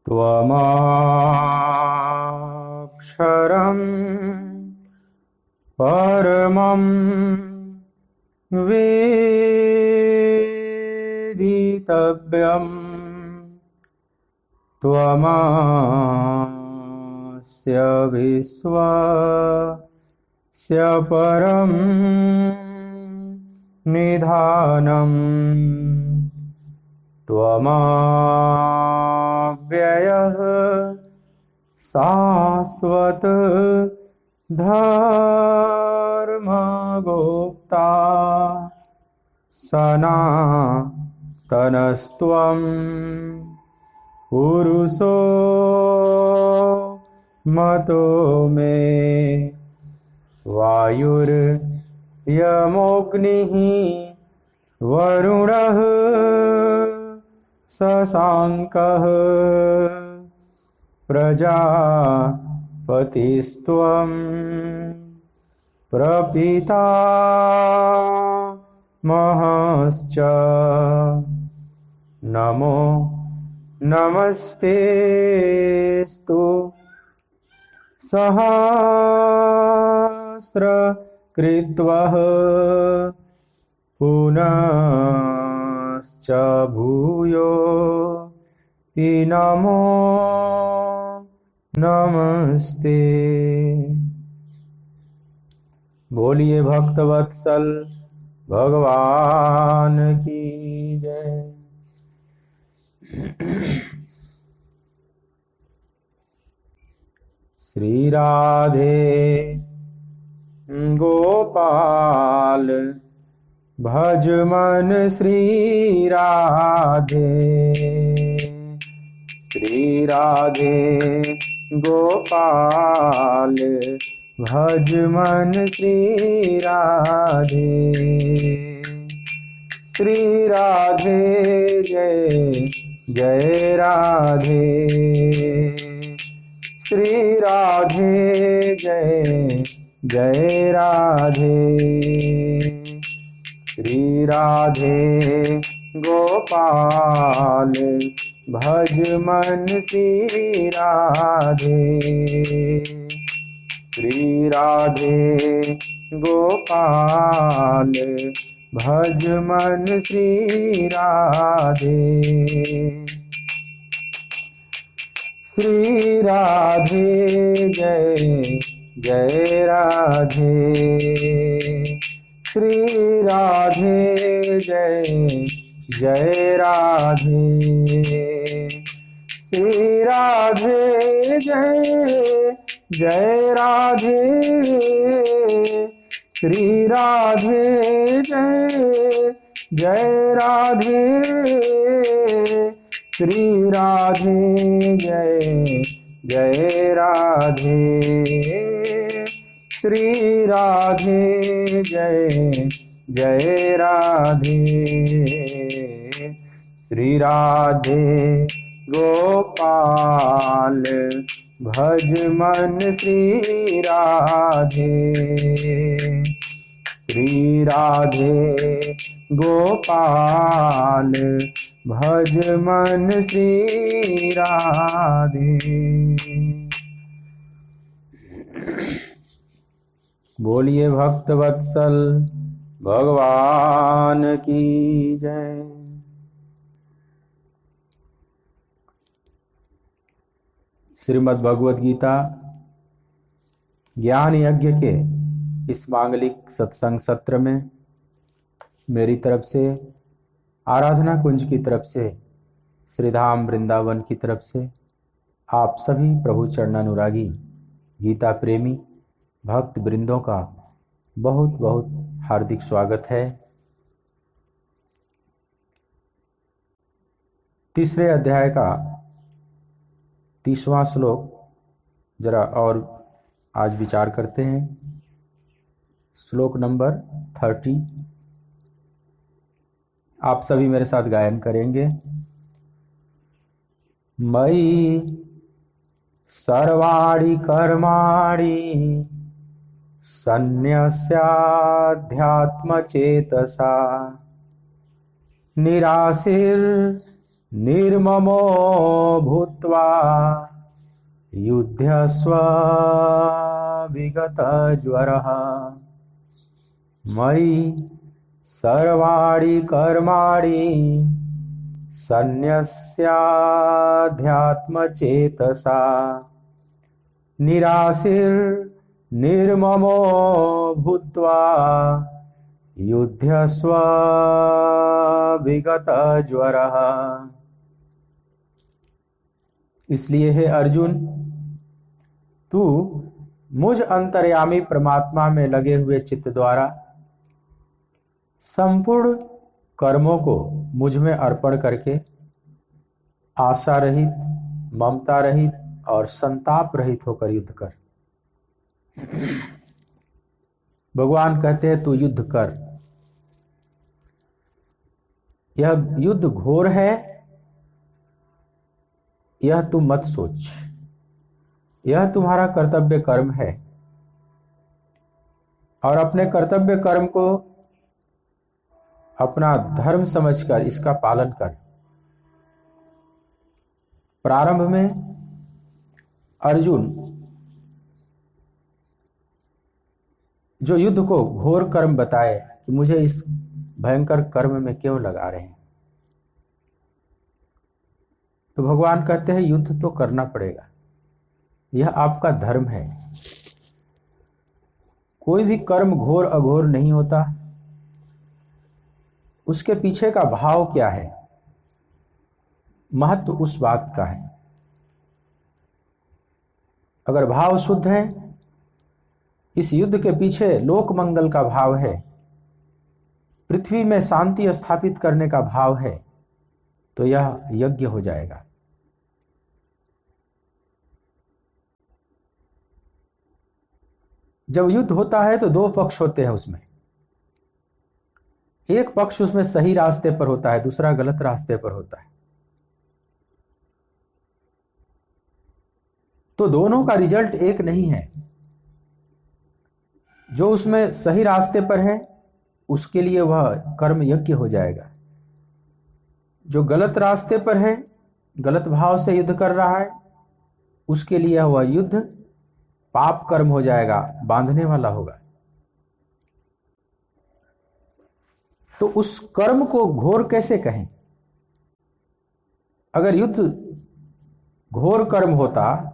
त्वमक्षरं परमं वेदितव्यं त्वमस्य विश्वस्य परं निधानम् त्वमव्ययः शाश्वत धर्मगोप्ता सनातनस्त्वं पुरुषो मतो मे वायुर्यमोऽग्निः वरुणः शशाङ्कः प्रजापतिस्त्वं प्रपितामहश्च नमो नमस्तेस्तु सहस्रकृत्वः पुनश्च भूयो नमो नमस्ते। बोलिए भक्तवत्सल भगवान की जय। श्री राधे गोपाल भज मन श्री राधे। श्री राधे गोपाल भज मन श्री राधे। श्री राधे जय जय राधे। श्री राधे जय जय राधे। श्री राधे गोपाल भज मन श्री राधे। श्री राधे गोपाल भज मन श्री राधे। श्री राधे जय जय राधे। श्री राधे जय जय राधे। श्री राधे जय जय राधे। श्री राधे जय जय राधे। श्री राधे जय जय राधे। श्री राधे जय जय राधे। श्री राधे गोपाल भज मन श्री राधे। श्री राधे गोपाल भज मन श्री राधे। बोलिए भक्तवत्सल भगवान की जय। श्रीमद् भगवद गीता ज्ञान यज्ञ के इस मांगलिक सत्संग सत्र में मेरी तरफ से, आराधना कुंज की तरफ से, श्रीधाम वृंदावन की तरफ से आप सभी प्रभु चरणानुरागी गीता प्रेमी भक्त वृंदों का बहुत बहुत हार्दिक स्वागत है। तीसरे अध्याय का 30वां श्लोक जरा और आज विचार करते हैं। श्लोक नंबर 30 आप सभी मेरे साथ गायन करेंगे। मयि सर्वाणि कर्माणि सन्न्यस्याध्यात्मचेतसा निराशीर्निवृत्तिर्भूय निर्ममो भूत्वा युध्यस्व विगतज्वरः मयि सर्वाणि कर्माणि सन्न्यस्याध्यात्मचेतसा निराशीर्निर्ममो भूत्वा युध्यस्व विगतज्वरः। इसलिए हे अर्जुन, तू मुझ अंतर्यामी परमात्मा में लगे हुए चित्त द्वारा संपूर्ण कर्मों को मुझ में अर्पण करके आशा रहित, ममता रहित और संताप रहित होकर युद्ध कर। भगवान कहते हैं तू युद्ध कर। यह युद्ध घोर है, यह तू मत सोच। यह तुम्हारा कर्तव्य कर्म है और अपने कर्तव्य कर्म को अपना धर्म समझकर इसका पालन कर। प्रारंभ में अर्जुन जो युद्ध को घोर कर्म बताए कि मुझे इस भयंकर कर्म में क्यों लगा रहे हैं, तो भगवान कहते हैं युद्ध तो करना पड़ेगा, यह आपका धर्म है। कोई भी कर्म घोर अघोर नहीं होता, उसके पीछे का भाव क्या है, महत्व उस बात का है। अगर भाव शुद्ध है, इस युद्ध के पीछे लोक मंगल का भाव है, पृथ्वी में शांति स्थापित करने का भाव है, तो यह यज्ञ हो जाएगा। जब युद्ध होता है तो दो पक्ष होते हैं उसमें। एक पक्ष उसमें सही रास्ते पर होता है, दूसरा गलत रास्ते पर होता है। तो दोनों का रिजल्ट एक नहीं है। जो उसमें सही रास्ते पर है उसके लिए वह कर्म यज्ञ हो जाएगा। जो गलत रास्ते पर है, गलत भाव से युद्ध कर रहा है, उसके लिए वह युद्ध पाप कर्म हो जाएगा, बांधने वाला होगा। तो उस कर्म को घोर कैसे कहें? अगर युद्ध घोर कर्म होता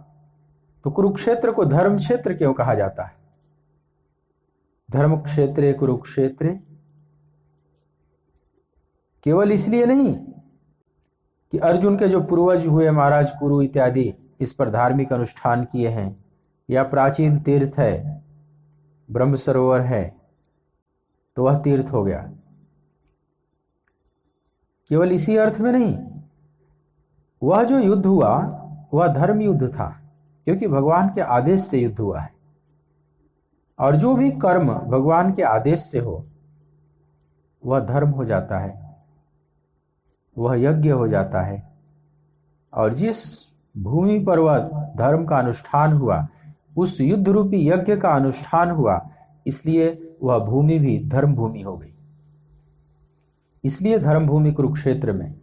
तो कुरुक्षेत्र को धर्म क्षेत्र क्यों कहा जाता है? धर्म क्षेत्रे कुरुक्षेत्रे केवल इसलिए नहीं कि अर्जुन के जो पूर्वज हुए महाराज कुरु इत्यादि इस पर धार्मिक अनुष्ठान किए हैं, या प्राचीन तीर्थ है, ब्रह्म सरोवर है, तो वह तीर्थ हो गया। केवल इसी अर्थ में नहीं, वह जो युद्ध हुआ वह धर्म युद्ध था, क्योंकि भगवान के आदेश से युद्ध हुआ है। और जो भी कर्म भगवान के आदेश से हो वह धर्म हो जाता है, वह यज्ञ हो जाता है। और जिस भूमि पर वह धर्म का अनुष्ठान हुआ, उस युद्ध रूपी यज्ञ का अनुष्ठान हुआ, इसलिए वह भूमि भी धर्म भूमि हो गई। इसलिए धर्म भूमि कुरुक्षेत्र में।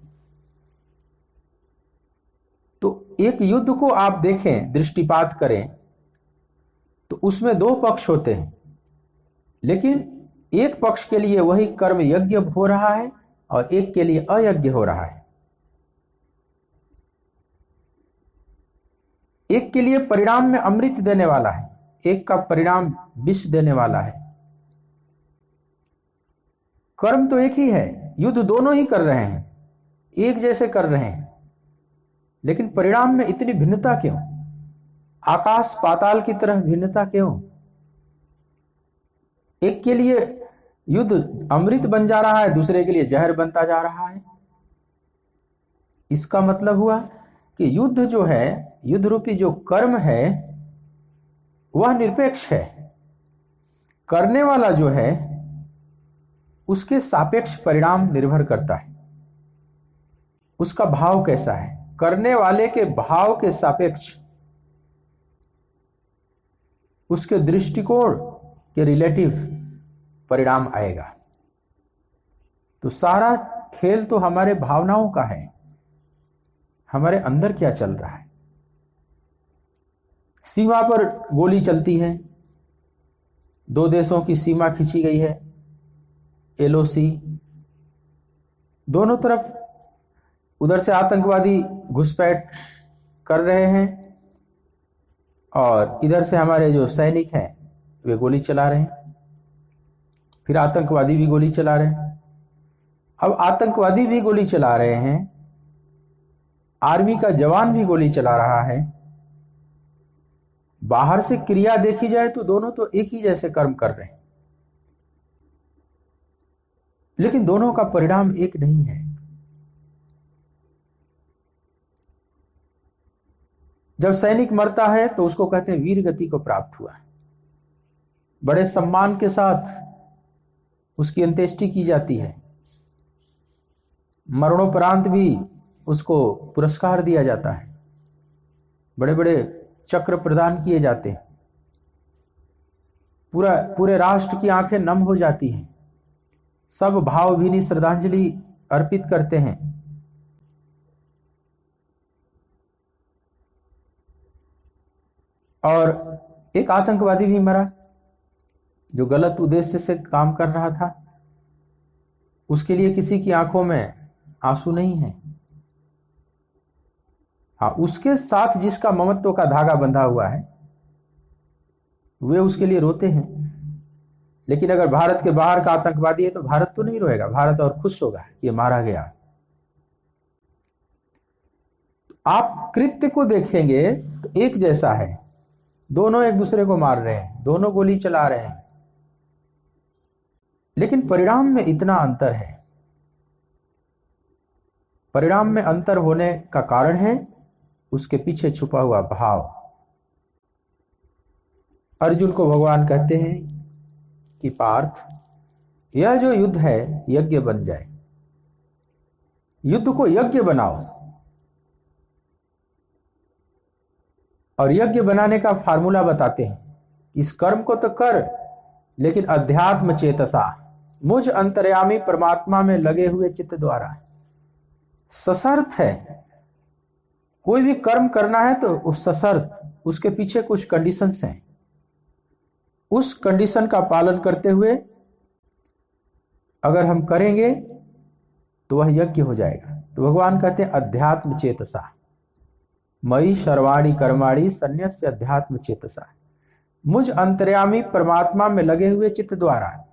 तो एक युद्ध को आप देखें, दृष्टिपात करें, तो उसमें दो पक्ष होते हैं, लेकिन एक पक्ष के लिए वही कर्म यज्ञ हो रहा है और एक के लिए अयज्ञ हो रहा है। एक के लिए परिणाम में अमृत देने वाला है, एक का परिणाम विष देने वाला है। कर्म तो एक ही है, युद्ध दोनों ही कर रहे हैं, एक जैसे कर रहे हैं, लेकिन परिणाम में इतनी भिन्नता क्यों? आकाश पाताल की तरह भिन्नता क्यों? एक के लिए युद्ध अमृत बन जा रहा है, दूसरे के लिए जहर बनता जा रहा है। इसका मतलब हुआ कि युद्ध जो है, युद्ध रूपी जो कर्म है, वह निरपेक्ष है। करने वाला जो है उसके सापेक्ष परिणाम निर्भर करता है, उसका भाव कैसा है। करने वाले के भाव के सापेक्ष उसके दृष्टिकोण के रिलेटिव परिणाम आएगा। तो सारा खेल तो हमारे भावनाओं का है, हमारे अंदर क्या चल रहा है। सीमा पर गोली चलती है, दो देशों की सीमा खींची गई है, एलओसी, दोनों तरफ उधर से आतंकवादी घुसपैठ कर रहे हैं और इधर से हमारे जो सैनिक हैं वे गोली चला रहे हैं, फिर आतंकवादी भी गोली चला रहे हैं। अब आतंकवादी भी गोली चला रहे हैं, आर्मी का जवान भी गोली चला रहा है। बाहर से क्रिया देखी जाए तो दोनों तो एक ही जैसे कर्म कर रहे हैं, लेकिन दोनों का परिणाम एक नहीं है। जब सैनिक मरता है तो उसको कहते हैं वीर गति को प्राप्त हुआ। बड़े सम्मान के साथ उसकी अंत्येष्टि की जाती है, मरणोपरांत भी उसको पुरस्कार दिया जाता है, बड़े बड़े चक्र प्रदान किए जाते हैं, पूरे राष्ट्र की आंखें नम हो जाती हैं, सब भावभीनी श्रद्धांजलि अर्पित करते हैं। और एक आतंकवादी भी मरा जो गलत उद्देश्य से काम कर रहा था, उसके लिए किसी की आंखों में आंसू नहीं है। हाँ, उसके साथ जिसका ममत्व का धागा बंधा हुआ है वे उसके लिए रोते हैं, लेकिन अगर भारत के बाहर का आतंकवादी है तो भारत तो नहीं रोएगा, भारत और खुश होगा ये मारा गया। आप कृत्य को देखेंगे तो एक जैसा है, दोनों एक दूसरे को मार रहे हैं, दोनों गोली चला रहे हैं, लेकिन परिणाम में इतना अंतर है। परिणाम में अंतर होने का कारण है उसके पीछे छुपा हुआ भाव। अर्जुन को भगवान कहते हैं कि पार्थ, यह जो युद्ध है यज्ञ बन जाए, युद्ध को यज्ञ बनाओ। और यज्ञ बनाने का फार्मूला बताते हैं, इस कर्म को तो कर, लेकिन अध्यात्म चेतसा, मुझ अंतर्यामी परमात्मा में लगे हुए चित्त द्वारा। सशर्त है, कोई भी कर्म करना है तो उस सशर्त, उसके पीछे कुछ कंडीशंस हैं, उस कंडीशन का पालन करते हुए अगर हम करेंगे तो वह यज्ञ हो जाएगा। तो भगवान कहते हैं अध्यात्म चेतसा, मयि सर्वाणि कर्माणि सन्न्यस्य अध्यात्म चेतसा, मुझ अंतर्यामी परमात्मा में लगे हुए चित्त द्वारा।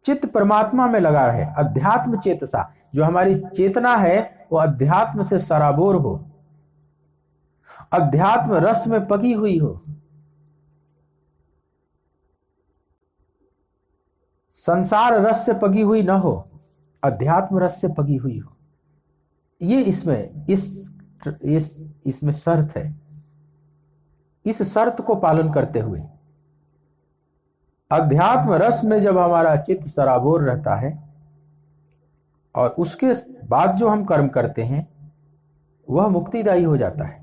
चित्त परमात्मा में लगा रहे, अध्यात्म चेतसा, जो हमारी चेतना है वो अध्यात्म से सराबोर हो, अध्यात्म रस में पकी हुई हो, संसार रस से पकी हुई न हो, अध्यात्म रस से पकी हुई हो। ये इसमें शर्त है। इस शर्त को पालन करते हुए अध्यात्म रस में जब हमारा चित्त सराबोर रहता है और उसके बाद जो हम कर्म करते हैं वह मुक्तिदायी हो जाता है।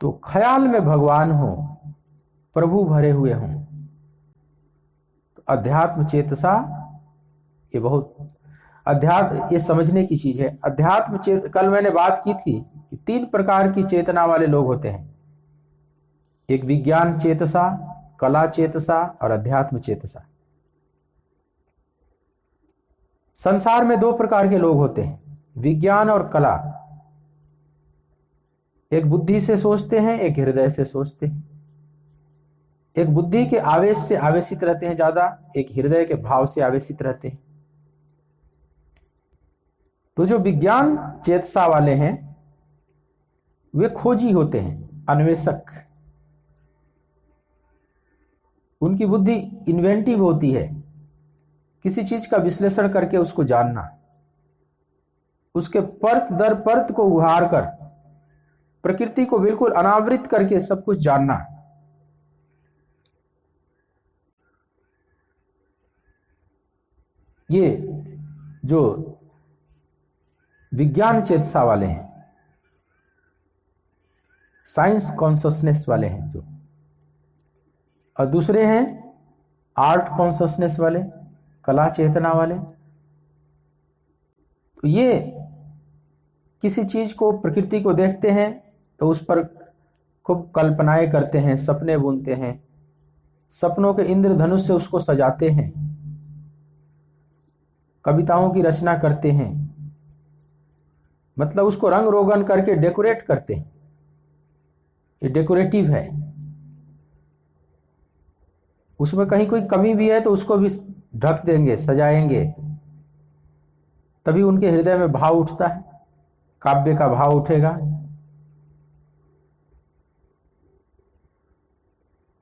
तो ख्याल में भगवान हो, प्रभु भरे हुए हों, तो अध्यात्म चेतसा, ये बहुत अध्यात्म, ये समझने की चीज है। अध्यात्म कल मैंने बात की थी कि 3 प्रकार की चेतना वाले लोग होते हैं, एक विज्ञान चेतसा, कला चेतसा और अध्यात्म चेतसा। संसार में 2 प्रकार के लोग होते हैं, विज्ञान और कला। एक बुद्धि से सोचते हैं, एक हृदय से सोचते हैं। एक बुद्धि के आवेश से आवेशित रहते हैं ज्यादा, एक हृदय के भाव से आवेशित रहते हैं। तो जो विज्ञान चेतसा वाले हैं वे खोजी होते हैं, अन्वेषक। उनकी बुद्धि इन्वेंटिव होती है, किसी चीज का विश्लेषण करके उसको जानना, उसके परत दर परत को उघाड़ कर, प्रकृति को बिल्कुल अनावृत करके सब कुछ जानना। ये जो विज्ञान चेतसा वाले हैं, साइंस कॉन्शसनेस वाले हैं जो, और दूसरे हैं आर्ट कॉन्शसनेस वाले, कला चेतना वाले। तो ये किसी चीज को, प्रकृति को देखते हैं तो उस पर खूब कल्पनाएं करते हैं, सपने बुनते हैं, सपनों के इंद्रधनुष से उसको सजाते हैं, कविताओं की रचना करते हैं, मतलब उसको रंग रोगन करके डेकोरेट करते हैं। ये डेकोरेटिव है। उसमें कहीं कोई कमी भी है तो उसको भी ढक देंगे, सजाएंगे, तभी उनके हृदय में भाव उठता है, काव्य का भाव उठेगा।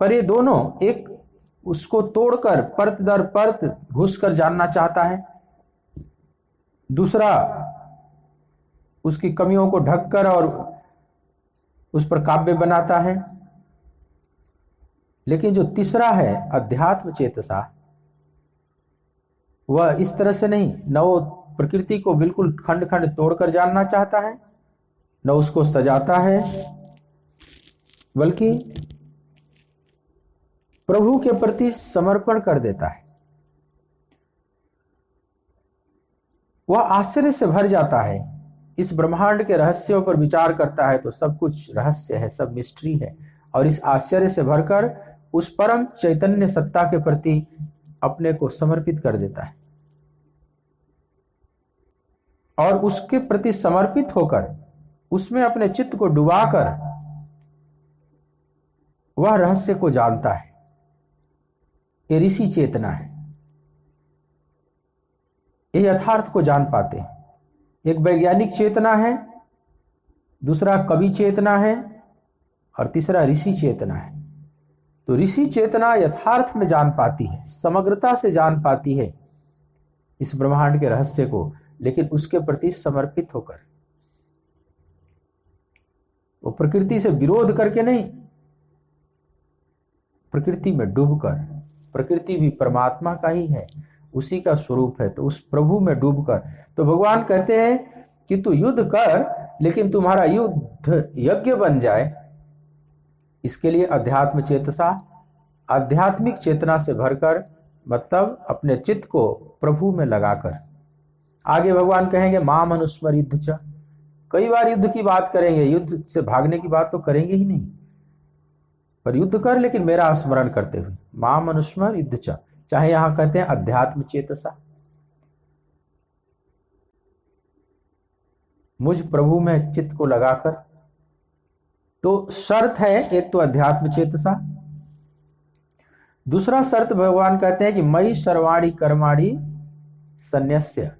पर ये दोनों, एक उसको तोड़कर परत दर परत घुसकर जानना चाहता है, दूसरा उसकी कमियों को ढककर और उस पर काव्य बनाता है। लेकिन जो तीसरा है अध्यात्म चेतसा, वह इस तरह से नहीं, न वो प्रकृति को बिल्कुल खंड खंड तोड़कर जानना चाहता है, न उसको सजाता है, बल्कि प्रभु के प्रति समर्पण कर देता है। वह आश्चर्य से भर जाता है, इस ब्रह्मांड के रहस्यों पर विचार करता है तो सब कुछ रहस्य है, सब मिस्ट्री है, और इस आश्चर्य से भरकर उस परम चैतन्य सत्ता के प्रति अपने को समर्पित कर देता है, और उसके प्रति समर्पित होकर उसमें अपने चित्त को डुबाकर वह रहस्य को जानता है। ये ऋषि चेतना है। ये यथार्थ को जान पाते हैं। एक वैज्ञानिक चेतना है, दूसरा कवि चेतना है, और तीसरा ऋषि चेतना है। तो ऋषि चेतना यथार्थ में जान पाती है, समग्रता से जान पाती है इस ब्रह्मांड के रहस्य को, लेकिन उसके प्रति समर्पित होकर, वो प्रकृति से विरोध करके नहीं, प्रकृति में डूबकर, प्रकृति भी परमात्मा का ही है, उसी का स्वरूप है, तो उस प्रभु में डूबकर। तो भगवान कहते हैं कि तू युद्ध कर, लेकिन तुम्हारा युद्ध यज्ञ बन जाए, इसके लिए अध्यात्म चेतसा, आध्यात्मिक चेतना से भरकर, मतलब अपने चित्त को प्रभु में लगाकर। आगे भगवान कहेंगे माम अनुस्मर युद्ध च, कई बार युद्ध की बात करेंगे, युद्ध से भागने की बात तो करेंगे ही नहीं, पर युद्ध कर लेकिन मेरा स्मरण करते हुए, माम अनुस्मर युद्ध च, चाहे यहां कहते हैं अध्यात्म चेतसा, मुझ प्रभु में चित्त को लगाकर। तो शर्त है, एक तो अध्यात्म चेतसा, दूसरा शर्त भगवान कहते हैं कि मई सर्वाणी कर्माणि सन्यस्य,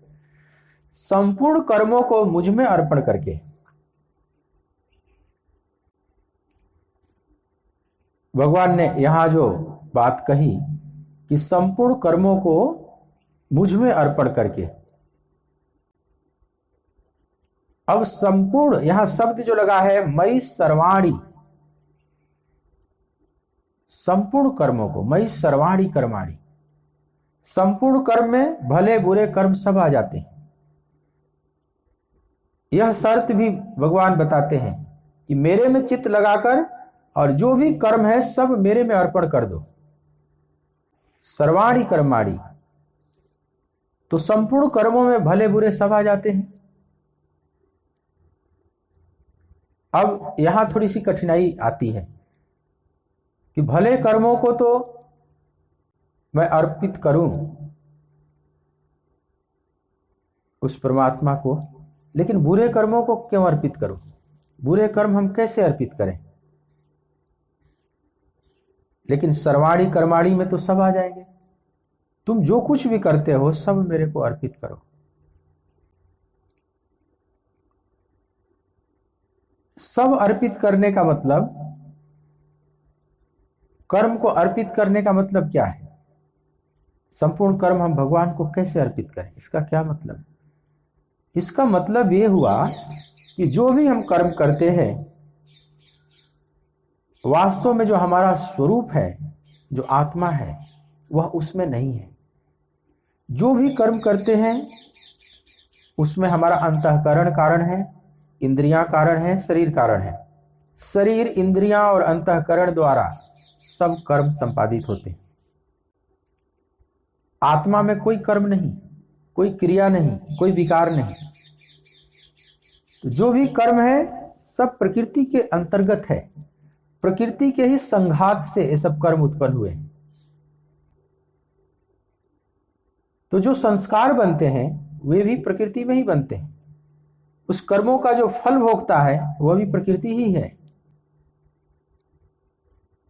संपूर्ण कर्मों को मुझ में अर्पण करके। भगवान ने यहां जो बात कही कि संपूर्ण कर्मों को मुझ में अर्पण करके, अब संपूर्ण यहां शब्द जो लगा है मई सर्वाणी, संपूर्ण कर्मों को, मई सर्वाणी कर्माणी, संपूर्ण कर्म में भले बुरे कर्म सब आ जाते हैं। यह शर्त भी भगवान बताते हैं कि मेरे में चित्त लगाकर और जो भी कर्म है सब मेरे में अर्पण कर दो, सर्वाणी कर्माणी। तो संपूर्ण कर्मों में भले बुरे सब आ जाते हैं। अब यहां थोड़ी सी कठिनाई आती है कि भले कर्मों को तो मैं अर्पित करूं उस परमात्मा को, लेकिन बुरे कर्मों को क्यों अर्पित करूं? बुरे कर्म हम कैसे अर्पित करें? लेकिन सर्वाणी कर्माणी में तो सब आ जाएंगे। तुम जो कुछ भी करते हो सब मेरे को अर्पित करो। सब अर्पित करने का मतलब, कर्म को अर्पित करने का मतलब क्या है? संपूर्ण कर्म हम भगवान को कैसे अर्पित करें, इसका क्या मतलब? इसका मतलब ये हुआ कि जो भी हम कर्म करते हैं, वास्तव में जो हमारा स्वरूप है, जो आत्मा है, वह उसमें नहीं है। जो भी कर्म करते हैं उसमें हमारा अंतःकरण कारण है, इंद्रियां कारण है, शरीर कारण है। शरीर, इंद्रियां और अंतःकरण द्वारा सब कर्म संपादित होते हैं। आत्मा में कोई कर्म नहीं, कोई क्रिया नहीं, कोई विकार नहीं। तो जो भी कर्म है सब प्रकृति के अंतर्गत है, प्रकृति के ही संघात से ये सब कर्म उत्पन्न हुए। तो जो संस्कार बनते हैं वे भी प्रकृति में ही बनते हैं, उस कर्मों का जो फल भोगता है वह भी प्रकृति ही है।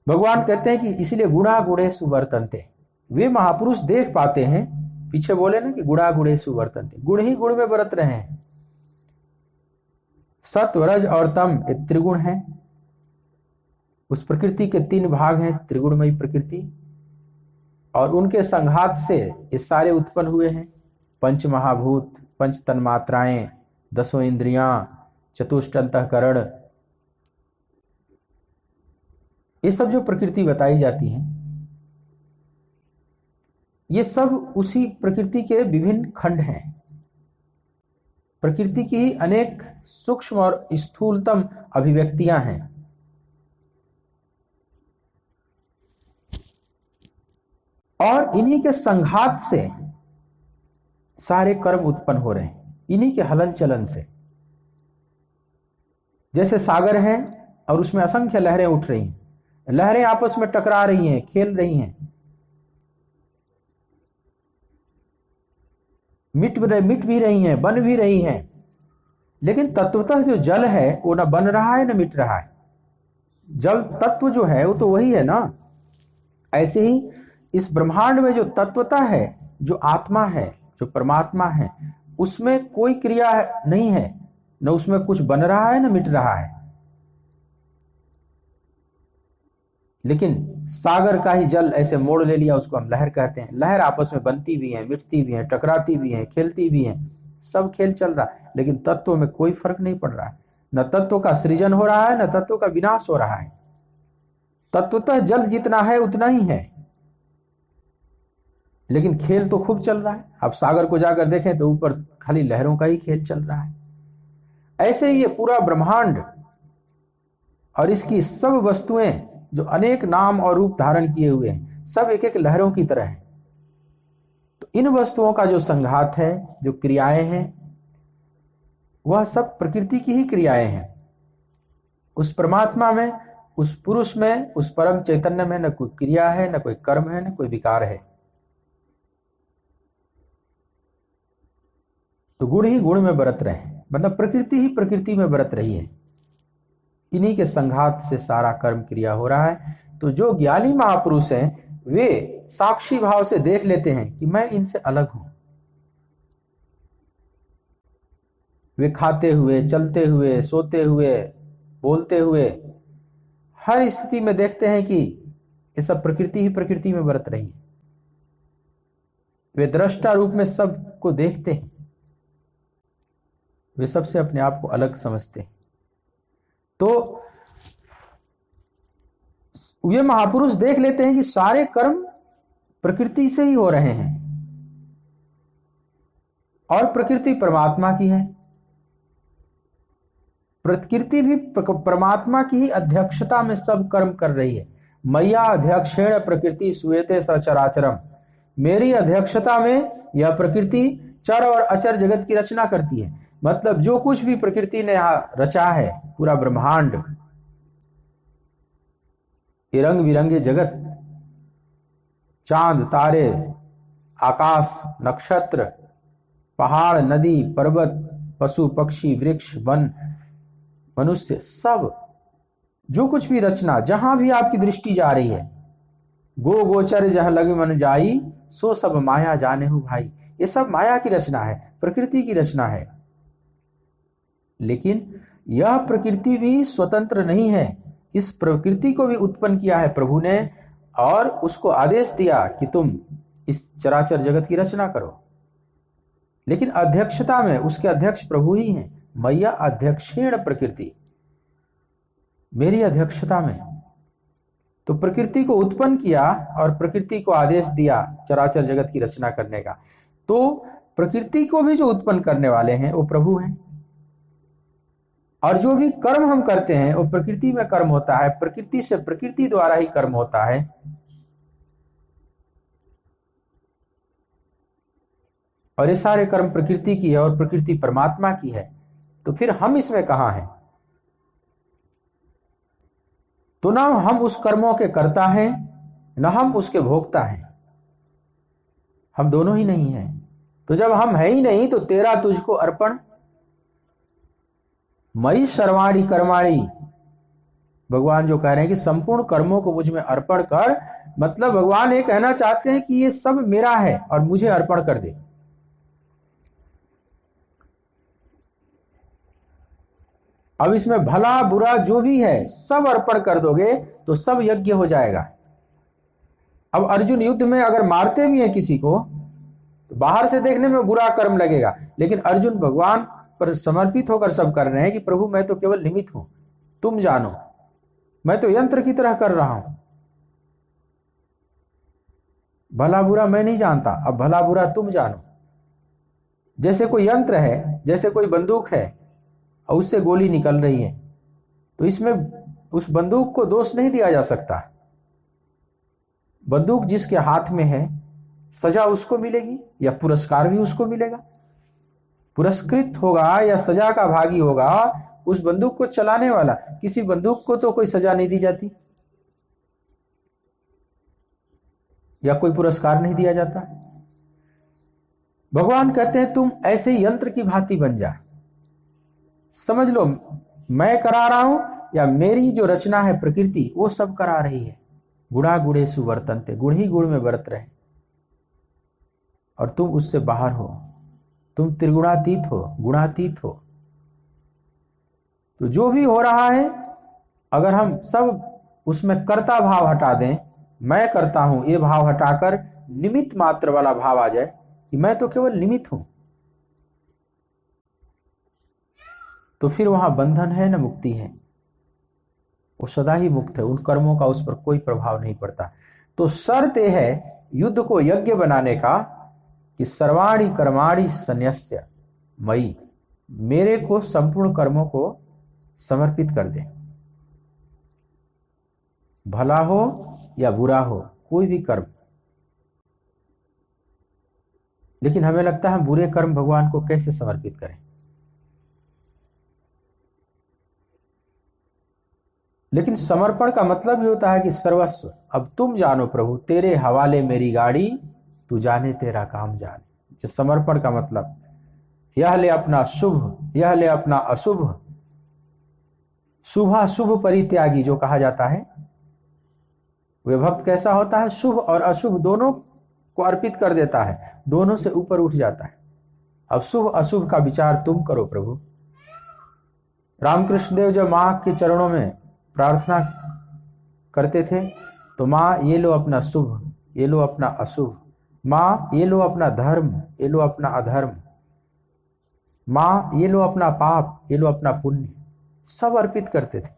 भगवान कहते हैं कि इसलिए गुणा गुणेषु वर्तन्ते, वे महापुरुष देख पाते हैं, पीछे बोले ना कि गुणा गुणेषु वर्तन्ते, गुण ही गुण में बरत रहे हैं। सत्व रज और तम ये त्रिगुण है, उस प्रकृति के 3 भाग हैं, त्रिगुणमयी प्रकृति, और उनके संघात से ये सारे उत्पन्न हुए हैं। पंच महाभूत, पंच तन्मात्राएं, 10 इंद्रियां, चतुष्ट अंतःकरण, ये सब जो प्रकृति बताई जाती है ये सब उसी प्रकृति के विभिन्न खंड हैं। प्रकृति की ही अनेक सूक्ष्म और स्थूलतम अभिव्यक्तियां हैं। और इन्हीं के संघात से सारे कर्म उत्पन्न हो रहे हैं, इन्हीं के हलन चलन से। जैसे सागर है और उसमें असंख्य लहरें उठ रही हैं, लहरें आपस में टकरा रही हैं, खेल रही हैं, मिट भी रही हैं, बन भी रही हैं, लेकिन तत्वतः जो जल है वो न बन रहा है न मिट रहा है। जल तत्व जो है वो तो वही है ना। ऐसे ही इस ब्रह्मांड में जो तत्वता है, जो आत्मा है, जो परमात्मा है, उसमें कोई क्रिया नहीं है, न उसमें कुछ बन रहा है न मिट रहा है। लेकिन सागर का ही जल ऐसे मोड़ ले लिया, उसको हम लहर कहते हैं। लहर आपस में बनती भी है, मिटती भी है, टकराती भी है, खेलती भी है, सब खेल चल रहा है, लेकिन तत्व में कोई फर्क नहीं पड़ रहा है। न तत्व का सृजन हो रहा है न तत्व का विनाश हो रहा है। तत्वतः जल जितना है उतना ही है, लेकिन खेल तो खूब चल रहा है। आप सागर को जाकर देखें तो ऊपर खाली लहरों का ही खेल चल रहा है। ऐसे ही ये पूरा ब्रह्मांड और इसकी सब वस्तुएं जो अनेक नाम और रूप धारण किए हुए हैं, सब एक एक लहरों की तरह है। तो इन वस्तुओं का जो संघात है, जो क्रियाएं हैं, वह सब प्रकृति की ही क्रियाएं हैं। उस परमात्मा में, उस पुरुष में, उस परम चैतन्य में न कोई क्रिया है, न कोई कर्म है, न कोई विकार है। तो गुण ही गुण में बरत रहे हैं, मतलब प्रकृति ही प्रकृति में बरत रही है। इन्हीं के संघात से सारा कर्म क्रिया हो रहा है। तो जो ज्ञानी महापुरुष हैं वे साक्षी भाव से देख लेते हैं कि मैं इनसे अलग हूं। वे खाते हुए, चलते हुए, सोते हुए, बोलते हुए, हर स्थिति में देखते हैं कि ये सब प्रकृति ही प्रकृति में बरत रही है। वे दृष्टा रूप में सबको देखते हैं, वे सबसे अपने आप को अलग समझते हैं। तो ये महापुरुष देख लेते हैं कि सारे कर्म प्रकृति से ही हो रहे हैं और प्रकृति परमात्मा की है। प्रकृति भी परमात्मा की ही अध्यक्षता में सब कर्म कर रही है। मैया अध्यक्षेण प्रकृति सूयते सचराचरम, मेरी अध्यक्षता में यह प्रकृति चर और अचर जगत की रचना करती है। मतलब जो कुछ भी प्रकृति ने यहां रचा है, पूरा ब्रह्मांड, ये रंग बिरंगे जगत, चांद तारे, आकाश, नक्षत्र, पहाड़, नदी, पर्वत, पशु पक्षी, वृक्ष, वन, मनुष्य, सब जो कुछ भी रचना, जहां भी आपकी दृष्टि जा रही है, गो गोचर जहां लगे मन जाई, सो सब माया जाने हो भाई, ये सब माया की रचना है, प्रकृति की रचना है। लेकिन यह प्रकृति भी स्वतंत्र नहीं है। इस प्रकृति को भी उत्पन्न किया है प्रभु ने और उसको आदेश दिया कि तुम इस चराचर जगत की रचना करो। लेकिन अध्यक्षता में उसके अध्यक्ष प्रभु ही हैं। मैया अध्यक्षेण प्रकृति, मेरी अध्यक्षता में। तो प्रकृति को उत्पन्न किया और प्रकृति को आदेश दिया चराचर जगत की रचना करने का। तो प्रकृति को भी जो उत्पन्न करने वाले हैं वो प्रभु हैं। और जो भी कर्म हम करते हैं वो प्रकृति में कर्म होता है, प्रकृति से प्रकृति द्वारा ही कर्म होता है। और ये सारे कर्म प्रकृति की है और प्रकृति परमात्मा की है। तो फिर हम इसमें कहां हैं? तो ना हम उस कर्मों के कर्ता हैं, ना हम उसके भोक्ता हैं, हम दोनों ही नहीं हैं। तो जब हम है ही नहीं तो तेरा तुझको अर्पण मई सर्वाणी कर्माणी, भगवान जो कह रहे हैं कि संपूर्ण कर्मों को मुझ में अर्पण कर, मतलब भगवान ये कहना चाहते हैं कि ये सब मेरा है और मुझे अर्पण कर दे। अब इसमें भला बुरा जो भी है सब अर्पण कर दोगे तो सब यज्ञ हो जाएगा। अब अर्जुन युद्ध में अगर मारते भी हैं किसी को तो बाहर से देखने में बुरा कर्म लगेगा, लेकिन अर्जुन भगवान पर समर्पित होकर सब कर रहे हैं कि प्रभु मैं तो केवल निमित्त हूं, तुम जानो, मैं तो यंत्र की तरह कर रहा हूं, भला बुरा मैं नहीं जानता, अब भला बुरा तुम जानो। जैसे कोई यंत्र है, जैसे कोई बंदूक है और उससे गोली निकल रही है, तो इसमें उस बंदूक को दोष नहीं दिया जा सकता। बंदूक जिसके हाथ में है सजा उसको मिलेगी या पुरस्कार भी उसको मिलेगा। पुरस्कृत होगा या सजा का भागी होगा उस बंदूक को चलाने वाला। किसी बंदूक को तो कोई सजा नहीं दी जाती या कोई पुरस्कार नहीं दिया जाता। भगवान कहते हैं तुम ऐसे यंत्र की भांति बन जा, समझ लो मैं करा रहा हूं या मेरी जो रचना है प्रकृति वो सब करा रही है। गुणा गुणे सुवर्तन्ते, गुण ही गुण में बरत रहे और तुम उससे बाहर हो, तुम त्रिगुणातीत हो, गुणातीत हो। तो जो भी हो रहा है अगर हम सब उसमें कर्ता भाव हटा दें, मैं करता हूं ये भाव हटाकर निमित्त मात्र वाला भाव आ जाए कि मैं तो केवल निमित्त हूं, तो फिर वहां बंधन है न मुक्ति है, वो सदा ही मुक्त है, उन कर्मों का उस पर कोई प्रभाव नहीं पड़ता। तो शर्त यह है युद्ध को यज्ञ बनाने का कि सर्वाणी कर्माणि संन्यस्य मयि, मेरे को संपूर्ण कर्मों को समर्पित कर दे, भला हो या बुरा हो कोई भी कर्म। लेकिन हमें लगता है हम बुरे कर्म भगवान को कैसे समर्पित करें। लेकिन समर्पण का मतलब ही होता है कि सर्वस्व, अब तुम जानो प्रभु, तेरे हवाले मेरी गाड़ी, तू जाने तेरा काम जाने। जो समर्पण का मतलब, यह ले अपना शुभ, यह ले अपना अशुभ, शुभाशुभ परित्यागी जो कहा जाता है, वह भक्त कैसा होता है, शुभ और अशुभ दोनों को अर्पित कर देता है, दोनों से ऊपर उठ जाता है। अब शुभ अशुभ का विचार तुम करो प्रभु। रामकृष्ण देव जब मां के चरणों में प्रार्थना करते थे तो मां ये लो अपना शुभ, ये लो अपना अशुभ, मां ये लो अपना धर्म, ये लो अपना अधर्म, मां ये लो अपना पाप, ये लो अपना पुण्य, सब अर्पित करते थे।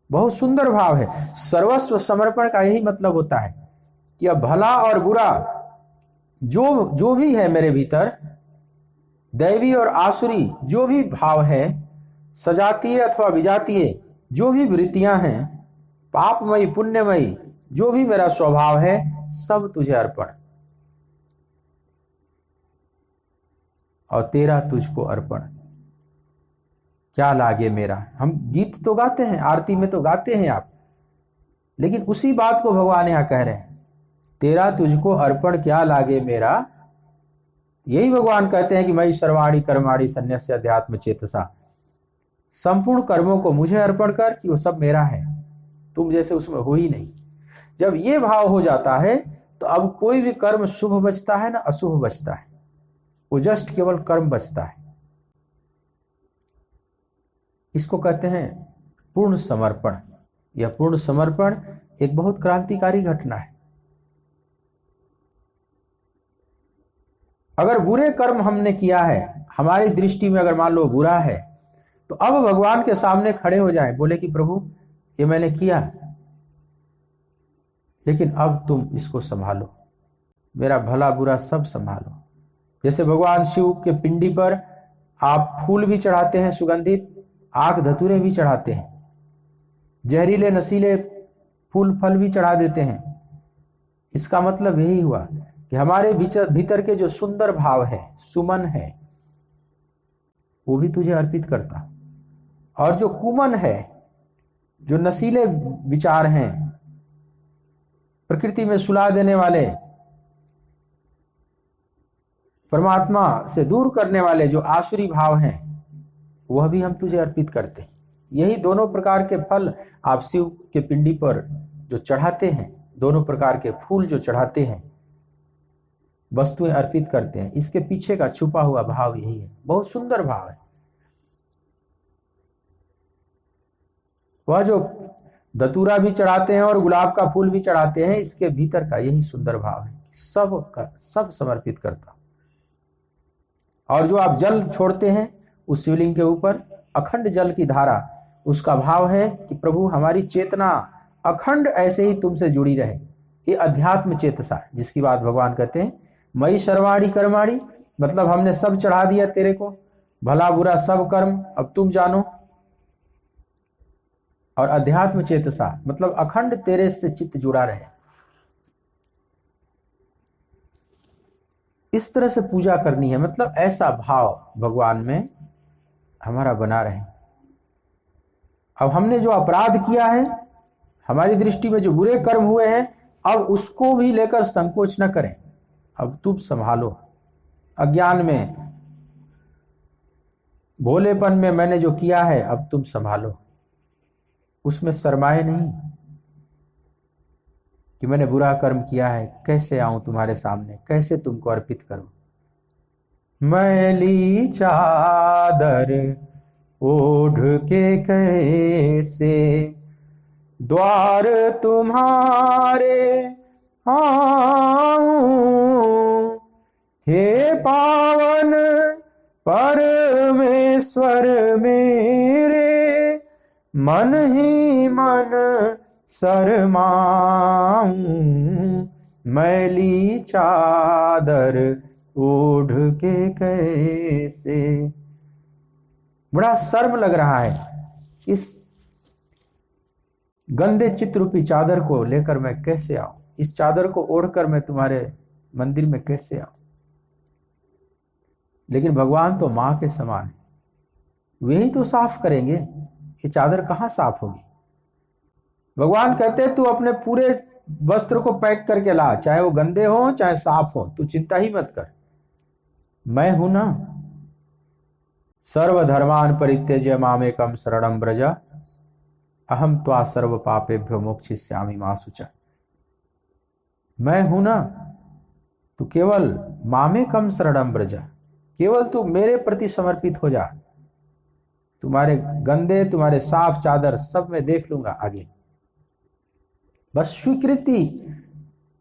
बहुत सुंदर भाव है। सर्वस्व समर्पण का यही मतलब होता है कि अब भला और बुरा जो भी है मेरे भीतर, दैवी और आसुरी जो भी भाव है, सजातीय अथवा विजातीय जो भी वृत्तियां हैं, पापमयी पुण्यमयी जो भी मेरा स्वभाव है, सब तुझे अर्पण, और तेरा तुझको अर्पण, क्या लागे मेरा। हम गीत तो गाते हैं, आरती में तो गाते हैं आप, लेकिन उसी बात को भगवान यहां कह रहे हैं, तेरा तुझको अर्पण क्या लागे मेरा। यही भगवान कहते हैं कि मयि सर्वाणि कर्माणि संन्यस्य अध्यात्म चेतसा, संपूर्ण कर्मों को मुझे अर्पण कर कि वो सब मेरा है, तुम जैसे उसमें हो ही नहीं। जब ये भाव हो जाता है तो अब कोई भी कर्म शुभ बचता है ना अशुभ बचता है, वो जस्ट केवल कर्म बचता है। इसको कहते हैं पूर्ण समर्पण। यह पूर्ण समर्पण एक बहुत क्रांतिकारी घटना है। अगर बुरे कर्म हमने किया है, हमारी दृष्टि में अगर मान लो बुरा है, तो अब भगवान के सामने खड़े हो जाएं, बोले कि प्रभु ये मैंने किया, लेकिन अब तुम इसको संभालो, मेरा भला बुरा सब संभालो। जैसे भगवान शिव के पिंडी पर आप फूल भी चढ़ाते हैं सुगंधित, आग धतूरे भी चढ़ाते हैं, जहरीले नशीले फूल फल भी चढ़ा देते हैं। इसका मतलब यही हुआ कि हमारे भीतर के जो सुंदर भाव है, सुमन है, वो भी तुझे अर्पित करता। और जो कुमन है, जो नशीले विचार हैं, प्रकृति में सुला देने वाले, परमात्मा से दूर करने वाले जो आसुरी भाव हैं, वह भी हम तुझे अर्पित करते हैं। यही दोनों प्रकार के फल आप शिव के पिंडी पर जो चढ़ाते हैं, दोनों प्रकार के फूल जो चढ़ाते हैं, वस्तुएं अर्पित करते हैं, इसके पीछे का छुपा हुआ भाव यही है। बहुत सुंदर भाव है। वह जो दतूरा भी चढ़ाते हैं और गुलाब का फूल भी चढ़ाते हैं, इसके भीतर का यही सुंदर भाव है, सब का सब समर्पित करता। और जो आप जल छोड़ते हैं उस शिवलिंग के ऊपर, अखंड जल की धारा, उसका भाव है कि प्रभु हमारी चेतना अखंड ऐसे ही तुमसे जुड़ी रहे। ये अध्यात्म चेतसा है, जिसकी बात भगवान कहते हैं मई सर्वाणी कर्माणी, मतलब हमने सब चढ़ा दिया तेरे को, भला बुरा सब कर्म अब तुम जानो। और अध्यात्म चेतसा मतलब अखंड तेरे से चित्त जुड़ा रहे। इस तरह से पूजा करनी है, मतलब ऐसा भाव भगवान में हमारा बना रहे। अब हमने जो अपराध किया है, हमारी दृष्टि में जो बुरे कर्म हुए हैं, अब उसको भी लेकर संकोच न करें। अब तुम संभालो। अज्ञान में, भोलेपन में मैंने जो किया है, अब तुम संभालो। उसमें शर्माए नहीं कि मैंने बुरा कर्म किया है, कैसे आऊं तुम्हारे सामने, कैसे तुमको अर्पित करूं। मैली चादर ओढ़ के कैसे द्वार तुम्हारे आऊं, हे पावन परमेश्वर मेरे, मन ही मन शरमाऊं, मैली चादर ओढ़ के कैसे। बड़ा शर्म लग रहा है, इस गंदे चित्ररूपी चादर को लेकर मैं कैसे आऊं, इस चादर को ओढ़कर मैं तुम्हारे मंदिर में कैसे आऊं। लेकिन भगवान तो मां के समान है, वे ही तो साफ करेंगे, ये चादर कहां साफ होगी। भगवान कहते तू अपने पूरे वस्त्र को पैक करके ला, चाहे वो गंदे हो चाहे साफ हो, तू चिंता ही मत कर, मैं हूं ना। सर्वधर्मान परित्यज्य मामेकं शरणं व्रज, अहम त्वा सर्व पापेभ्यो मोक्षयिष्यामि मा शुचः। मैं हूं ना, तू केवल मामेकं शरणं व्रज, केवल तू मेरे प्रति समर्पित हो जा। तुम्हारे गंदे तुम्हारे साफ चादर सब मैं देख लूंगा आगे। बस स्वीकृति,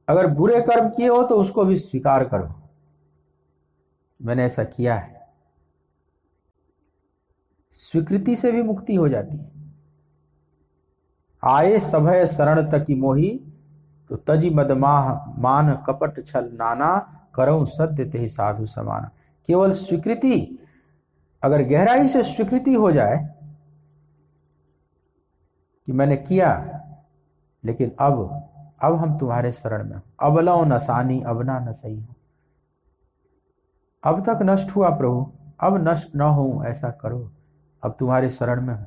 अगर बुरे कर्म किए हो तो उसको भी स्वीकार करो, मैंने ऐसा किया है। स्वीकृति से भी मुक्ति हो जाती है। आए सभय शरण तकी मोही, तो तजी मदमाह मान कपट छल नाना, करऊं सत्य ते साधु समाना। केवल स्वीकृति, अगर गहराई से स्वीकृति हो जाए कि मैंने किया, लेकिन अब हम तुम्हारे शरण में, अब लो नसानी अब ना न सही हो, अब तक नष्ट हुआ प्रभु, अब नष्ट न हो, ऐसा करो, अब तुम्हारे शरण में हूं।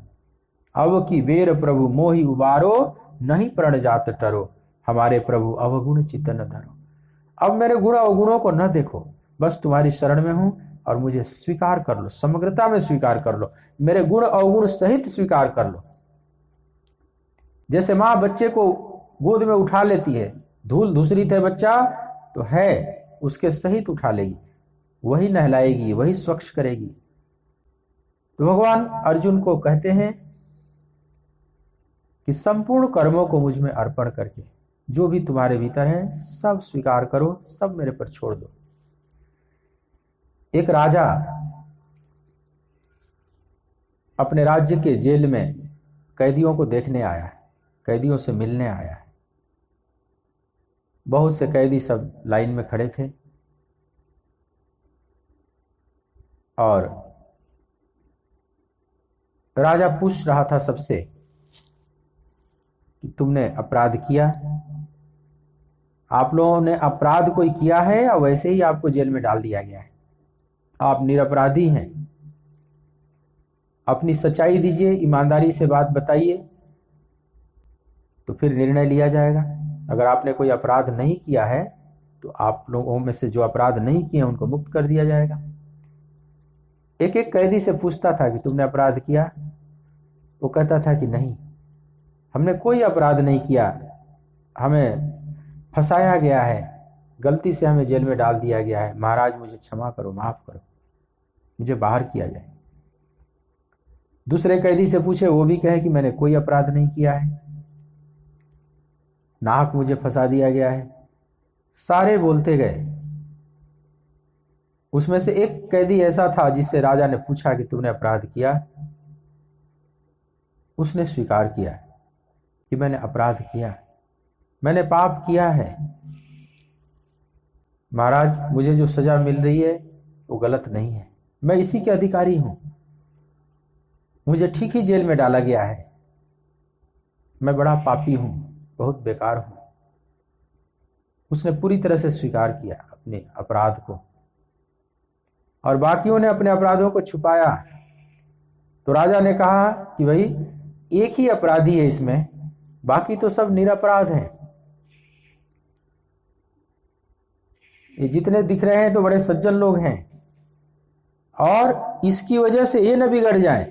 अब की बेर प्रभु मोहि उबारो, नहीं प्रण जात टरो, हमारे प्रभु अवगुण चित्त न धरो। अब मेरे गुण अवगुणों को न देखो, बस तुम्हारी शरण में हूं और मुझे स्वीकार कर लो, समग्रता में स्वीकार कर लो, मेरे गुण अवगुण सहित स्वीकार कर लो। जैसे माँ बच्चे को गोद में उठा लेती है, धूल धूसरित है बच्चा तो है, उसके सहित उठा लेगी, वही नहलाएगी, वही स्वच्छ करेगी। तो भगवान अर्जुन को कहते हैं कि संपूर्ण कर्मों को मुझ में अर्पण करके जो भी तुम्हारे भीतर है सब स्वीकार करो, सब मेरे पर छोड़ दो। एक राजा अपने राज्य के जेल में कैदियों को देखने आया है, कैदियों से मिलने आया है। बहुत से कैदी सब लाइन में खड़े थे और राजा पूछ रहा था सबसे कि तुमने अपराध किया, आप लोगों ने अपराध कोई किया है या वैसे ही आपको जेल में डाल दिया गया है, आप निरपराधी हैं। अपनी सच्चाई दीजिए, ईमानदारी से बात बताइए, तो फिर निर्णय लिया जाएगा। अगर आपने कोई अपराध नहीं किया है तो आप लोगों में से जो अपराध नहीं किए उनको मुक्त कर दिया जाएगा। एक एक कैदी से पूछता था कि तुमने अपराध किया? वो कहता था कि नहीं, हमने कोई अपराध नहीं किया, हमें फंसाया गया है, गलती से हमें जेल में डाल दिया गया है, महाराज मुझे क्षमा करो, माफ करो, मुझे बाहर किया जाए। दूसरे कैदी से पूछे, वो भी कहे कि मैंने कोई अपराध नहीं किया है, नाहक मुझे फंसा दिया गया है। सारे बोलते गए। उसमें से एक कैदी ऐसा था जिससे राजा ने पूछा कि तुमने अपराध किया? उसने स्वीकार किया कि मैंने अपराध किया, मैंने पाप किया है, महाराज मुझे जो सजा मिल रही है वो गलत नहीं है, मैं इसी के अधिकारी हूं, मुझे ठीक ही जेल में डाला गया है, मैं बड़ा पापी हूं, बहुत बेकार हूं। उसने पूरी तरह से स्वीकार किया अपने अपराध को, और बाकियों ने अपने अपराधों को छुपाया। तो राजा ने कहा कि भाई एक ही अपराधी है इसमें, बाकी तो सब निरपराध हैं। ये जितने दिख रहे हैं तो बड़े सज्जन लोग हैं, और इसकी वजह से ये न बिगड़ जाए,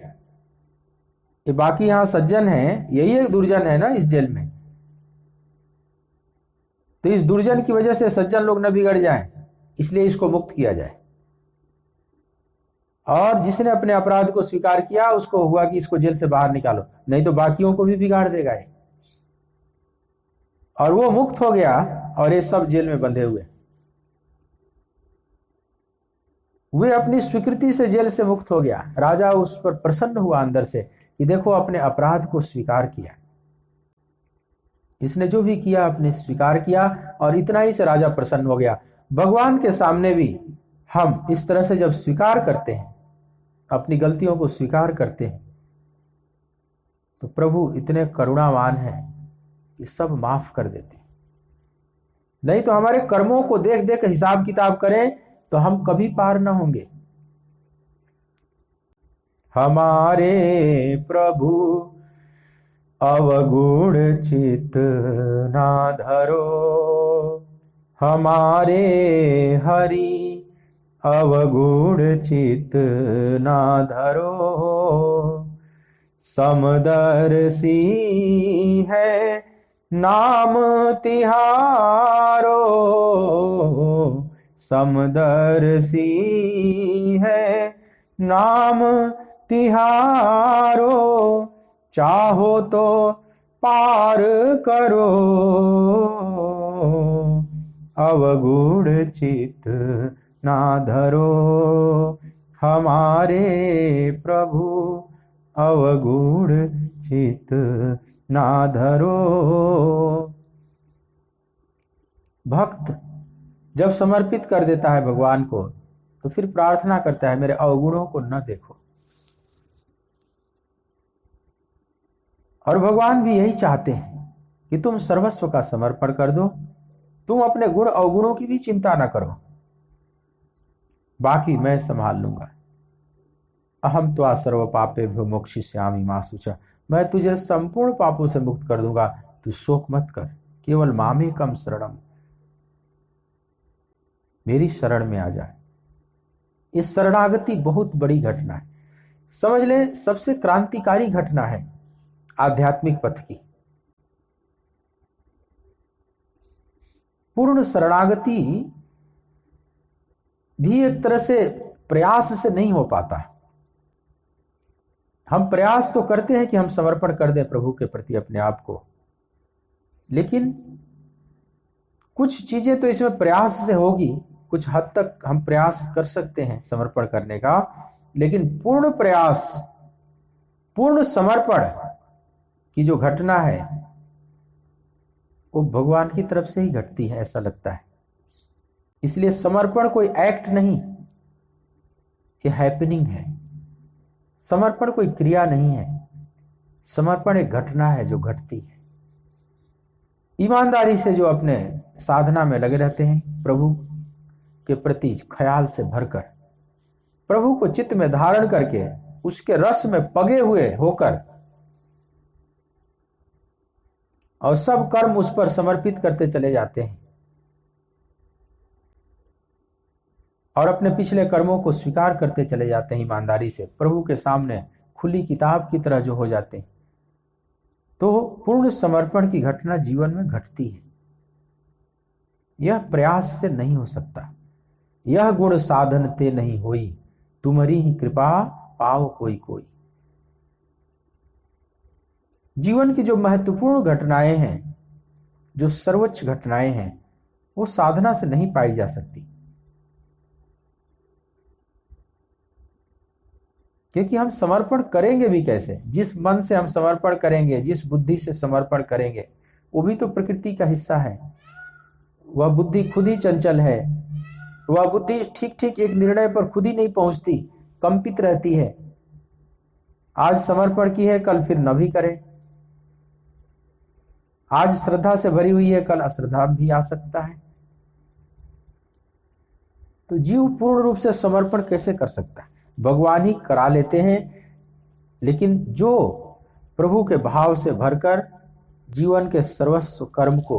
ये बाकी यहां सज्जन हैं, यही एक दुर्जन है ना इस जेल में, तो इस दुर्जन की वजह से सज्जन लोग न बिगड़ जाएं, इसलिए इसको मुक्त किया जाए। और जिसने अपने अपराध को स्वीकार किया उसको हुआ कि इसको जेल से बाहर निकालो, नहीं तो बाकियों को भी बिगाड़ देगा ये। और वो मुक्त हो गया और ये सब जेल में बंधे हुए। वे अपनी स्वीकृति से जेल से मुक्त हो गया। राजा उस पर प्रसन्न हुआ अंदर से कि देखो अपने अपराध को स्वीकार किया, इसने जो भी किया अपने स्वीकार किया, और इतना ही से राजा प्रसन्न हो गया। भगवान के सामने भी हम इस तरह से जब स्वीकार करते हैं, अपनी गलतियों को स्वीकार करते हैं, तो प्रभु इतने करुणावान हैं कि सब माफ कर देते हैं। नहीं तो हमारे कर्मों को देख देख हिसाब किताब करें तो हम कभी पार न होंगे। हमारे प्रभु अवगुण चित ना धरो, हमारे हरि अवगुण चित ना धरो, समदर्शी है नाम तिहारो, समदर्शी है नाम तिहारो, चाहो तो पार करो, अवगुण चित ना धरो, हमारे प्रभु अवगुण चित ना धरो। भक्त जब समर्पित कर देता है भगवान को तो फिर प्रार्थना करता है मेरे अवगुणों को न देखो। और भगवान भी यही चाहते हैं कि तुम सर्वस्व का समर्पण कर दो, तुम अपने गुण अवगुणों की भी चिंता न करो, बाकी मैं संभाल लूंगा। अहम त्वा सर्व पापे भ्यो मोक्षयिष्यामि मा शुचः, मैं तुझे संपूर्ण पापों से मुक्त कर दूंगा, तू शोक मत कर, केवल मामेकम शरणम, मेरी शरण में आ जाए। इस शरणागति बहुत बड़ी घटना है, समझ ले सबसे क्रांतिकारी घटना है आध्यात्मिक पथ की। पूर्ण शरणागति भी एक तरह से प्रयास से नहीं हो पाता। हम प्रयास तो करते हैं कि हम समर्पण कर दें प्रभु के प्रति अपने आप को, लेकिन कुछ चीजें तो इसमें प्रयास से होगी, कुछ हद तक हम प्रयास कर सकते हैं समर्पण करने का, लेकिन पूर्ण प्रयास, पूर्ण समर्पण की जो घटना है वो भगवान की तरफ से ही घटती है, ऐसा लगता है। इसलिए समर्पण कोई एक्ट नहीं, ये हैपनिंग है। समर्पण कोई क्रिया नहीं है, समर्पण एक घटना है जो घटती है। ईमानदारी से जो अपने साधना में लगे रहते हैं, प्रभु के प्रति ख्याल से भरकर, प्रभु को चित्त में धारण करके उसके रस में पगे हुए होकर और सब कर्म उस पर समर्पित करते चले जाते हैं और अपने पिछले कर्मों को स्वीकार करते चले जाते हैं ईमानदारी से, प्रभु के सामने खुली किताब की तरह जो हो जाते हैं, तो पूर्ण समर्पण की घटना जीवन में घटती है। यह प्रयास से नहीं हो सकता। यह गुण साधन ते नहीं होई, तुम्हारी ही कृपा पाओ कोई कोई। जीवन की जो महत्वपूर्ण घटनाएं हैं, जो सर्वोच्च घटनाएं हैं, वो साधना से नहीं पाई जा सकती, क्योंकि हम समर्पण करेंगे भी कैसे? जिस मन से हम समर्पण करेंगे, जिस बुद्धि से समर्पण करेंगे, वो भी तो प्रकृति का हिस्सा है। वह बुद्धि खुद ही चंचल है। वह बुद्धि ठीक ठीक एक निर्णय पर खुद ही नहीं पहुंचती, कंपित रहती है। आज समर्पण की है, कल फिर न भी करे। आज श्रद्धा से भरी हुई है, कल अश्रद्धा भी आ सकता है। तो जीव पूर्ण रूप से समर्पण कैसे कर सकता है? भगवान ही करा लेते हैं, लेकिन जो प्रभु के भाव से भरकर जीवन के सर्वस्व कर्म को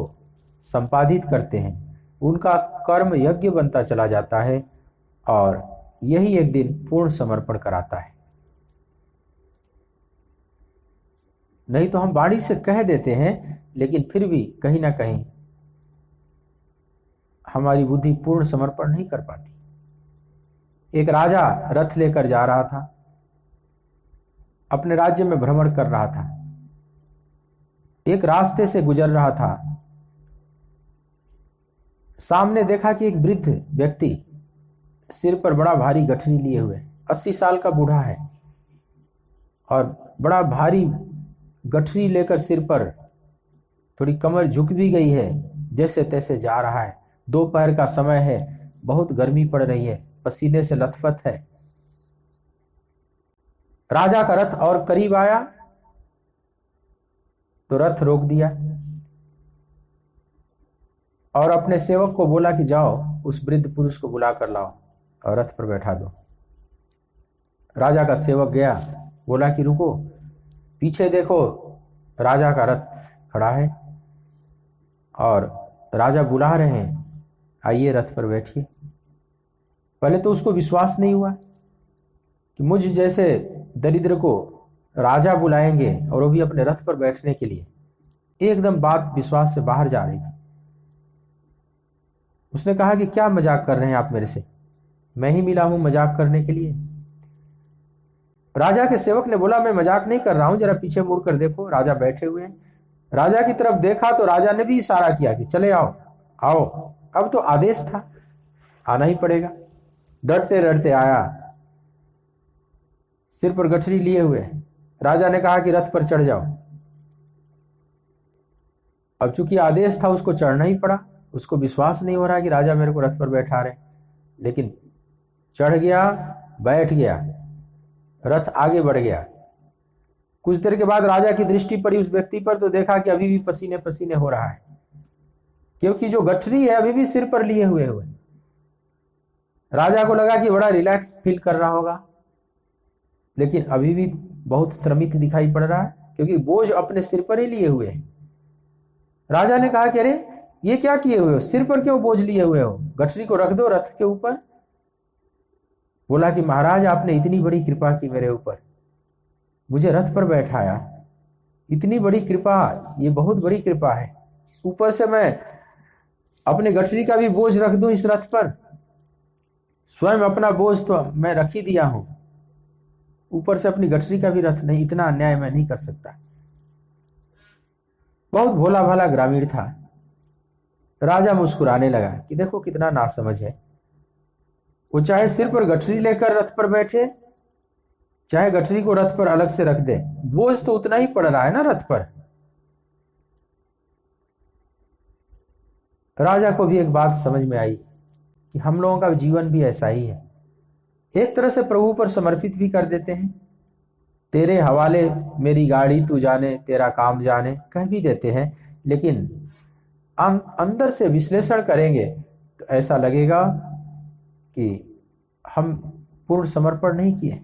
संपादित करते हैं, उनका कर्म यज्ञ बनता चला जाता है और यही एक दिन पूर्ण समर्पण कराता है। नहीं तो हम वाणी से कह देते हैं, लेकिन फिर भी कहीं ना कहीं हमारी बुद्धि पूर्ण समर्पण नहीं कर पाती। एक राजा रथ लेकर जा रहा था, अपने राज्य में भ्रमण कर रहा था। एक रास्ते से गुजर रहा था, सामने देखा कि एक वृद्ध व्यक्ति सिर पर बड़ा भारी गठरी लिए हुए, 80 साल का बूढ़ा है और बड़ा भारी गठरी लेकर सिर पर, थोड़ी कमर झुक भी गई है, जैसे तैसे जा रहा है। दोपहर का समय है, बहुत गर्मी पड़ रही है, पसीने से लथपथ है। राजा का रथ और करीब आया तो रथ रोक दिया और अपने सेवक को बोला कि जाओ उस वृद्ध पुरुष को बुला कर लाओ और रथ पर बैठा दो। राजा का सेवक गया, बोला कि रुको, पीछे देखो, राजा का रथ खड़ा है और राजा बुला रहे हैं, आइए रथ पर बैठिए। पहले तो उसको विश्वास नहीं हुआ कि मुझ जैसे दरिद्र को राजा बुलाएंगे और वो भी अपने रथ पर बैठने के लिए। एकदम बात विश्वास से बाहर जा रही थी। उसने कहा कि क्या मजाक कर रहे हैं आप मेरे से? मैं ही मिला हूं मजाक करने के लिए। राजा के सेवक ने बोला, मैं मजाक नहीं कर रहा हूं, जरा पीछे मुड़कर देखो, राजा बैठे हुए हैं। राजा की तरफ देखा तो राजा ने भी इशारा किया कि चले आओ आओ। अब तो आदेश था, आना ही पड़ेगा। डरते डरते आया, सिर पर गठरी लिए हुए। राजा ने कहा कि रथ पर चढ़ जाओ। अब चूंकि आदेश था, उसको चढ़ना ही पड़ा। उसको विश्वास नहीं हो रहा कि राजा मेरे को रथ पर बैठा रहे, लेकिन चढ़ गया, बैठ गया, रथ आगे बढ़ गया। कुछ देर के बाद राजा की दृष्टि पड़ी उस व्यक्ति पर तो देखा कि अभी भी पसीने पसीने हो रहा है, क्योंकि जो गठरी है अभी भी सिर पर लिए हुए। राजा को लगा कि बड़ा रिलैक्स फील कर रहा होगा, लेकिन अभी भी बहुत श्रमित दिखाई पड़ रहा है, क्योंकि बोझ अपने सिर पर ही लिए हुए हैं। राजा ने कहा कि अरे ये क्या किए हुए हो, सिर पर क्यों बोझ लिए हुए हो, गठरी को रख दो रथ के ऊपर। बोला कि महाराज, आपने इतनी बड़ी कृपा की मेरे ऊपर, मुझे रथ पर बैठाया, इतनी बड़ी कृपा, ये बहुत बड़ी कृपा है। ऊपर से मैं अपने गठरी का भी बोझ रख दूं इस रथ पर, स्वयं अपना बोझ तो मैं रख ही दिया हूं, ऊपर से अपनी गठरी का भी रथ नहीं, इतना अन्याय मैं नहीं कर सकता। बहुत भोला भाला ग्रामीण था। राजा मुस्कुराने लगा कि देखो कितना नासमझ है, वो चाहे सिर पर गठरी लेकर रथ पर बैठे, चाहे गठरी को रथ पर अलग से रख दे, बोझ तो उतना ही पड़ रहा है ना रथ पर। राजा को भी एक बात समझ में आई कि हम लोगों का जीवन भी ऐसा ही है। एक तरह से प्रभु पर समर्पित भी कर देते हैं, तेरे हवाले मेरी गाड़ी तू जाने, तेरा काम जाने, कह भी देते हैं, लेकिन अंदर से विश्लेषण करेंगे तो ऐसा लगेगा कि हम पूर्ण समर्पण नहीं किए।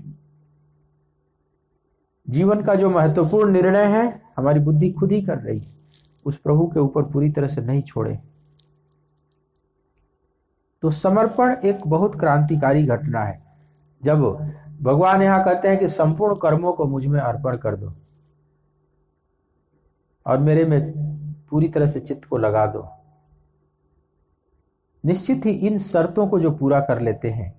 जीवन का जो महत्वपूर्ण निर्णय है हमारी बुद्धि खुद ही कर रही है, उस प्रभु के ऊपर पूरी तरह से नहीं छोड़े। तो समर्पण एक बहुत क्रांतिकारी घटना है। जब भगवान यहां कहते हैं कि संपूर्ण कर्मों को मुझ में अर्पण कर दो और मेरे में पूरी तरह से चित्त को लगा दो, निश्चित ही इन शर्तों को जो पूरा कर लेते हैं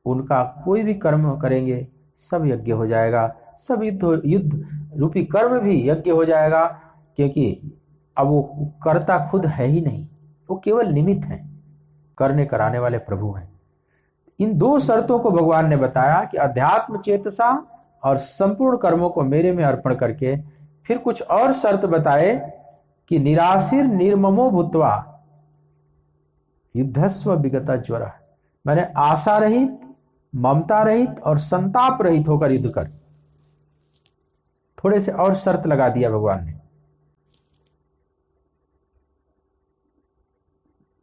उनका कोई भी कर्म करेंगे सब यज्ञ हो जाएगा, सब युद्ध रूपी कर्म भी यज्ञ हो जाएगा, क्योंकि अब वो कर्ता खुद है ही नहीं, वो केवल निमित्त है, करने कराने वाले प्रभु हैं। इन दो शर्तों को भगवान ने बताया कि अध्यात्म चेतसा और संपूर्ण कर्मों को मेरे में अर्पण करके, फिर कुछ और शर्त बताए कि निराशीर निर्ममो भूत्वा युद्धस्व विगता ज्वर, मैंने आशा रहित, ममता रहित और संताप रहित होकर युद्ध कर। थोड़े से और शर्त लगा दिया भगवान ने।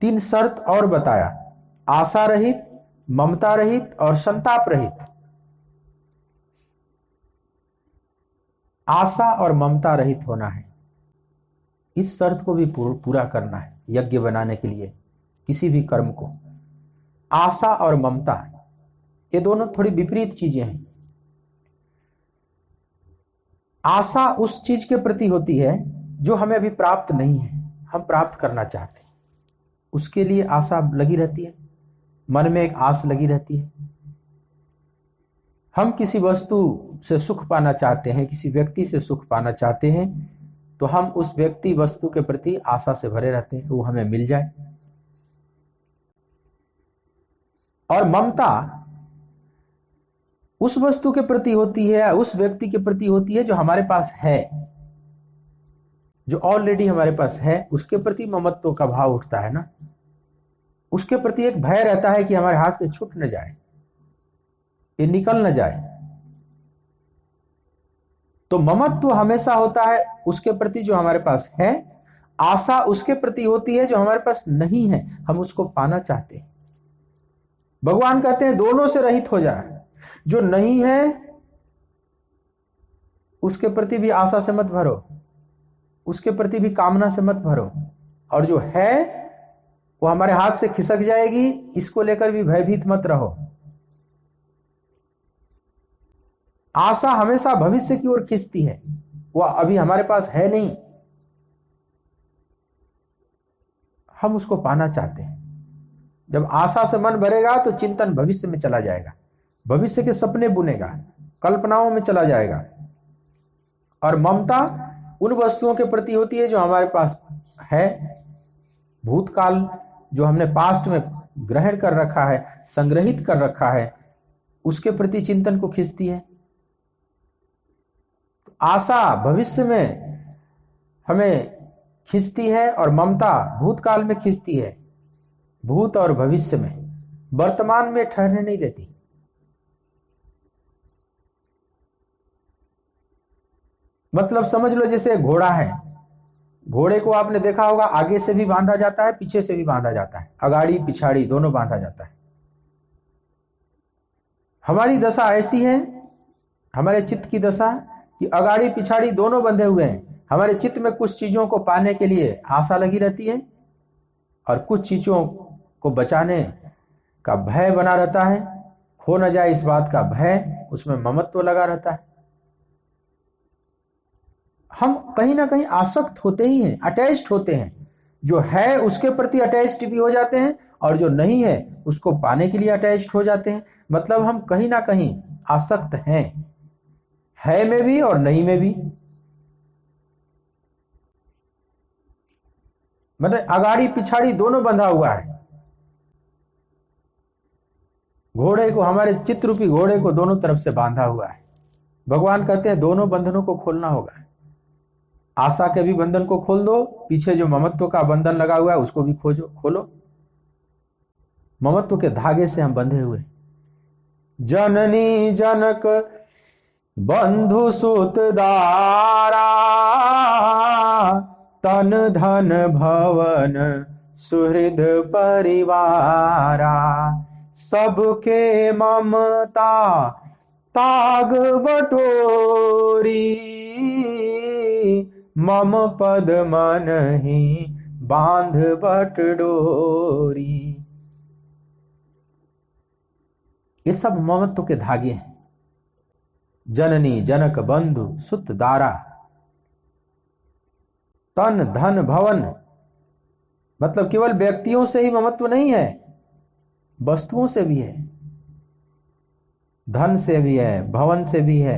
3 शर्त और बताया, आशा रहित, ममता रहित और संताप रहित। आशा और ममता रहित होना है, इस शर्त को भी पूरा करना है यज्ञ बनाने के लिए। किसी भी कर्म को आशा और ममता, ये दोनों थोड़ी विपरीत चीजें हैं। आशा उस चीज के प्रति होती है जो हमें अभी प्राप्त नहीं है, हम प्राप्त करना चाहते हैं, उसके लिए आशा लगी रहती है, मन में एक आस लगी रहती है। हम किसी वस्तु से सुख पाना चाहते हैं, किसी व्यक्ति से सुख पाना चाहते हैं, तो हम उस व्यक्ति वस्तु के प्रति आशा से भरे रहते हैं, वो हमें मिल जाए। और ममता उस वस्तु के प्रति होती है, उस व्यक्ति के प्रति होती है जो हमारे पास है, जो ऑलरेडी हमारे पास है, उसके प्रति ममत्व का भाव उठता है ना। उसके प्रति एक भय रहता है कि हमारे हाथ से छूट न जाए, ये निकल न जाए। तो ममत्व हमेशा होता है उसके प्रति जो हमारे पास है, आशा उसके प्रति होती है जो हमारे पास नहीं है, हम उसको पाना चाहते हैं। भगवान कहते हैं दोनों से रहित हो जाए, जो नहीं है उसके प्रति भी आशा से मत भरो, उसके प्रति भी कामना से मत भरो, और जो है वो हमारे हाथ से खिसक जाएगी, इसको लेकर भी भयभीत मत रहो। आशा हमेशा भविष्य की ओर खींचती है, वह अभी हमारे पास है नहीं, हम उसको पाना चाहते हैं। जब आशा से मन भरेगा तो चिंतन भविष्य में चला जाएगा, भविष्य के सपने बुनेगा, कल्पनाओं में चला जाएगा। और ममता उन वस्तुओं के प्रति होती है जो हमारे पास है, भूतकाल जो हमने पास्ट में ग्रहण कर रखा है, संग्रहित कर रखा है, उसके प्रति चिंतन को खींचती है। आशा भविष्य में हमें खींचती है और ममता भूतकाल में खींचती है, भूत और भविष्य में, वर्तमान में ठहरने नहीं देती। मतलब समझ लो जैसे घोड़ा है, घोड़े को आपने देखा होगा आगे से भी बांधा जाता है, पीछे से भी बांधा जाता है, अगाड़ी पिछाड़ी दोनों बांधा जाता है। हमारी दशा ऐसी है, हमारे चित्त की दशा, कि अगाड़ी पिछाड़ी दोनों बंधे हुए हैं। हमारे चित्त में कुछ चीजों को पाने के लिए आशा लगी रहती है और कुछ चीजों को बचाने का भय बना रहता है, खो न जाए इस बात का भय, उसमें ममत्व लगा रहता है। हम कहीं ना कहीं आसक्त होते ही हैं, अटैच्ड होते हैं। जो है उसके प्रति अटैच्ड भी हो जाते हैं और जो नहीं है उसको पाने के लिए अटैच्ड हो जाते हैं। मतलब हम कहीं ना कहीं आसक्त हैं, है में भी और नहीं में भी। मतलब अगाड़ी पिछाड़ी दोनों बंधा हुआ है। घोड़े को, हमारे चित्त रूपी घोड़े को दोनों तरफ से बांधा हुआ है। भगवान कहते हैं दोनों बंधनों को खोलना होगा। आशा के भी बंधन को खोल दो, पीछे जो ममत्व का बंधन लगा हुआ है उसको भी खोलो। ममत्व के धागे से हम बंधे हुए। जननी जनक बंधु सुत दारा, तन धन भवन सुहृद परिवारा, सबके ममता ताग बटोरी, मम पद मनहि बांध बट डोरी। ये सब ममत्व के धागे हैं। जननी जनक बंधु सुत दारा, तन धन भवन, मतलब केवल व्यक्तियों से ही ममत्व नहीं है, वस्तुओं से भी है, धन से भी है, भवन से भी है।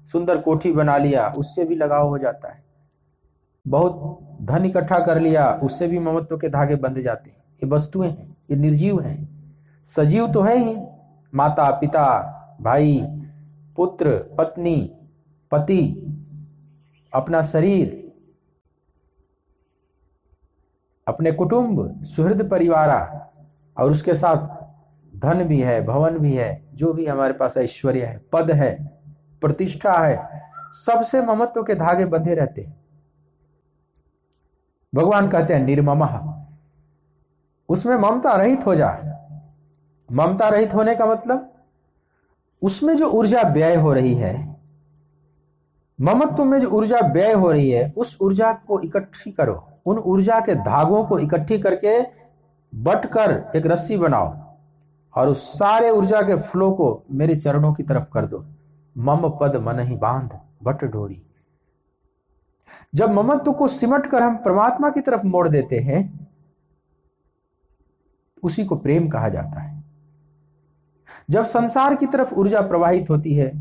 सुंदर कोठी बना लिया, उससे भी लगाव हो जाता है। बहुत धन इकट्ठा कर लिया, उससे भी ममत्व के धागे बंध जाते हैं। ये वस्तुएं हैं, ये निर्जीव हैं। सजीव तो है ही, माता पिता भाई पुत्र पत्नी पति, अपना शरीर, अपने कुटुंब सुहृद परिवारा, और उसके साथ धन भी है, भवन भी है, जो भी हमारे पास ऐश्वर्य है, पद है, प्रतिष्ठा है, सबसे ममत्व के धागे बंधे रहते हैं। भगवान कहते हैं निर्ममः, उसमें ममता रहित हो जाए। ममता रहित होने का मतलब उसमें जो ऊर्जा व्यय हो रही है, ममत्व में जो ऊर्जा व्यय हो रही है, उस ऊर्जा को इकट्ठी करो। उन ऊर्जा के धागों को इकट्ठी करके बटकर एक रस्सी बनाओ और उस सारे ऊर्जा के फ्लो को मेरे चरणों की तरफ कर दो। मम पद मन ही बांध बट डोरी। जब ममत्व को सिमट कर हम परमात्मा की तरफ मोड़ देते हैं, उसी को प्रेम कहा जाता है। जब संसार की तरफ ऊर्जा प्रवाहित होती है,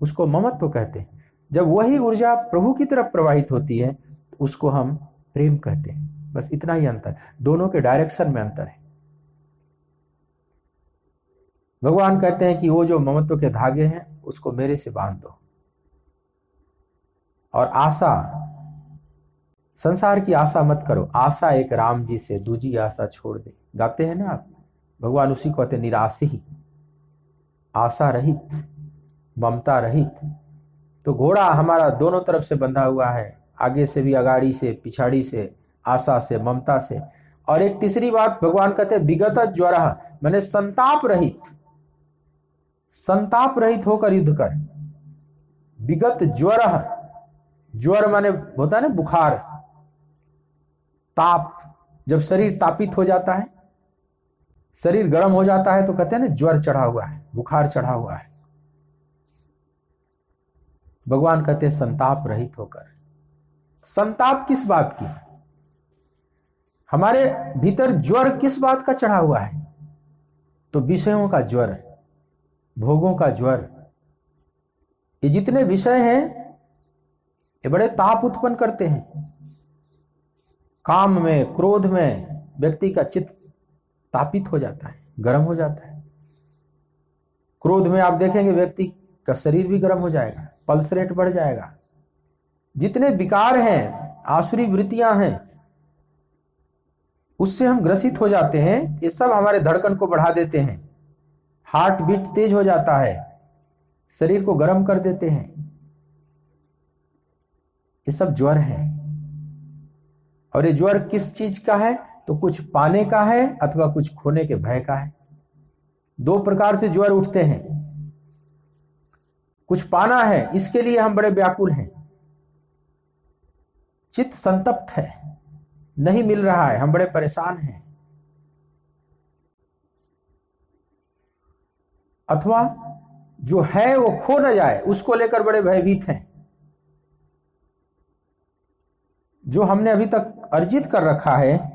उसको ममत्व कहते हैं। जब वही ऊर्जा प्रभु की तरफ प्रवाहित होती है, तो उसको हम प्रेम कहते हैं। बस इतना ही अंतर, दोनों के डायरेक्शन में अंतर है। भगवान कहते हैं कि वो जो ममत्व के धागे हैं, उसको मेरे से बांध दो। और आशा, संसार की आशा मत करो। आशा एक राम जी से, दूजी आशा छोड़ दे। गाते हैं ना आप, भगवान उसी को कहते निराशी, आशा रहित, ममता रहित। तो घोड़ा हमारा दोनों तरफ से बंधा हुआ है, आगे से भी, अगाड़ी से, पिछाड़ी से, आशा से, ममता से। और एक तीसरी बात भगवान कहते हैं विगत ज्वर, माने संताप रहित। संताप रहित होकर युद्ध कर। विगत ज्वर, ज्वर माने होता है ना बुखार, ताप। जब शरीर तापित हो जाता है, शरीर गर्म हो जाता है, तो कहते हैं ना ज्वर चढ़ा हुआ है, बुखार चढ़ा हुआ है। भगवान कहते हैं संताप रहित होकर। संताप किस बात की? हमारे भीतर ज्वर किस बात का चढ़ा हुआ है? तो विषयों का ज्वर, भोगों का ज्वर। ये जितने विषय हैं, ये बड़े ताप उत्पन्न करते हैं। काम में, क्रोध में व्यक्ति का चित्त तापित हो जाता है, गर्म हो जाता है। क्रोध में आप देखेंगे व्यक्ति का शरीर भी गर्म हो जाएगा, पल्स रेट बढ़ जाएगा। जितने विकार हैं, आसुरी वृत्तियां हैं, उससे हम ग्रसित हो जाते हैं। ये सब हमारे धड़कन को बढ़ा देते हैं, हार्ट बीट तेज हो जाता है, शरीर को गर्म कर देते हैं। ये सब ज्वर है। और ये ज्वर किस चीज का है? तो कुछ पाने का है अथवा कुछ खोने के भय का है। दो प्रकार से ज्वर उठते हैं। कुछ पाना है, इसके लिए हम बड़े व्याकुल हैं, चित्त संतप्त है, नहीं मिल रहा है, हम बड़े परेशान हैं। अथवा जो है वो खो न जाए, उसको लेकर बड़े भयभीत हैं। जो हमने अभी तक अर्जित कर रखा है,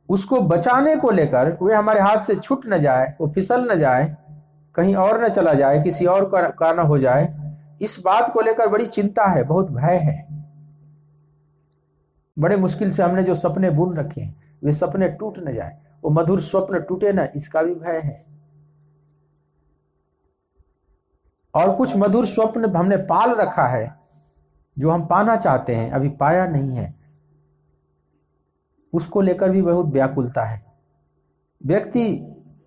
उसको बचाने को लेकर, वे हमारे हाथ से छूट न जाए, वो फिसल न जाए, कहीं और न चला जाए, किसी और का न हो जाए, इस बात को लेकर बड़ी चिंता है, बहुत भय है। बड़े मुश्किल से हमने जो सपने बुन रखे हैं, वे सपने टूट न जाए, वो मधुर स्वप्न टूटे न, इसका भी भय है। और कुछ मधुर स्वप्न हमने पाल रखा है, जो हम पाना चाहते हैं, अभी पाया नहीं है, उसको लेकर भी बहुत व्याकुलता है। व्यक्ति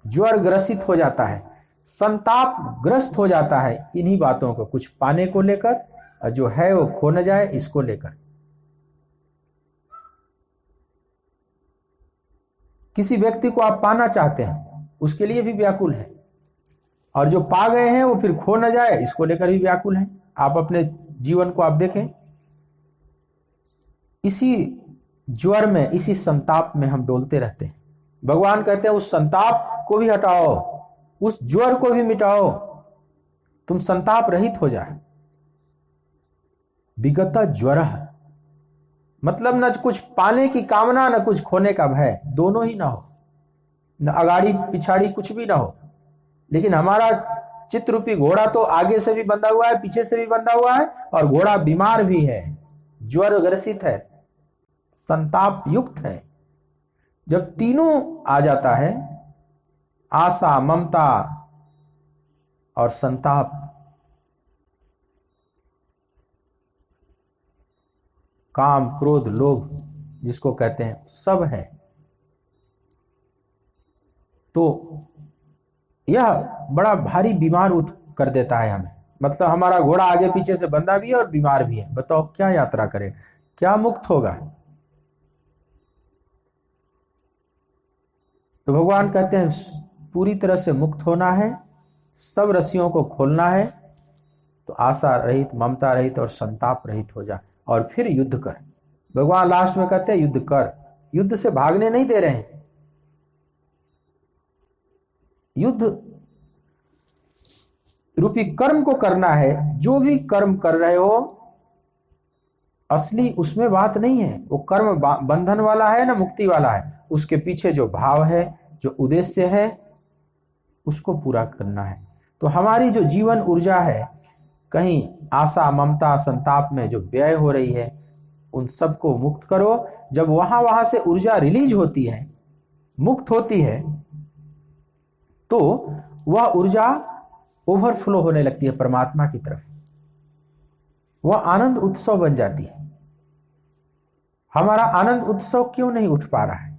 ज्वर ग्रसित हो जाता है, संताप ग्रस्त हो जाता है इन्हीं बातों को, कुछ पाने को लेकर, और जो है वो खो न जाए, इसको लेकर। किसी व्यक्ति को आप पाना चाहते हैं, उसके लिए भी व्याकुल है, और जो पा गए हैं वो फिर खो न जाए इसको लेकर भी व्याकुल हैं। आप अपने जीवन को आप देखें, इसी ज्वर में, इसी संताप में हम डोलते रहते हैं। भगवान कहते हैं उस संताप को भी हटाओ, उस ज्वर को भी मिटाओ, तुम संताप रहित हो जाए। विगत ज्वर, मतलब न कुछ पाने की कामना न कुछ खोने का भय, दोनों ही ना हो, न अगाड़ी पिछाड़ी कुछ भी ना हो। लेकिन हमारा चित्रूपी घोड़ा तो आगे से भी बंधा हुआ है, पीछे से भी बंधा हुआ है, और घोड़ा बीमार भी है, ज्वर ग्रसित है, संताप युक्त है। जब तीनों आ जाता है, आशा, ममता और संताप, काम, क्रोध, लोभ जिसको कहते हैं, सब है, तो यह बड़ा भारी बीमार कर देता है हमें। मतलब हमारा घोड़ा आगे पीछे से बंधा भी है और बीमार भी है। बताओ क्या यात्रा करे, क्या मुक्त होगा? तो भगवान कहते हैं पूरी तरह से मुक्त होना है, सब रस्सियों को खोलना है, तो आशा रहित, ममता रहित और संताप रहित हो जा, और फिर युद्ध कर। भगवान लास्ट में कहते हैं युद्ध कर। युद्ध से भागने नहीं दे रहे हैं, युद्ध रूपी कर्म को करना है। जो भी कर्म कर रहे हो, असली उसमें बात नहीं है, वो कर्म बंधन वाला है ना मुक्ति वाला है। उसके पीछे जो भाव है, जो उद्देश्य है, उसको पूरा करना है। तो हमारी जो जीवन ऊर्जा है, कहीं आशा, ममता, संताप में जो व्यय हो रही है, उन सबको मुक्त करो। जब वहां से ऊर्जा रिलीज होती है, मुक्त होती है, तो वह ऊर्जा ओवरफ्लो होने लगती है परमात्मा की तरफ, वह आनंद उत्सव बन जाती है। हमारा आनंद उत्सव क्यों नहीं उठ पा रहा है?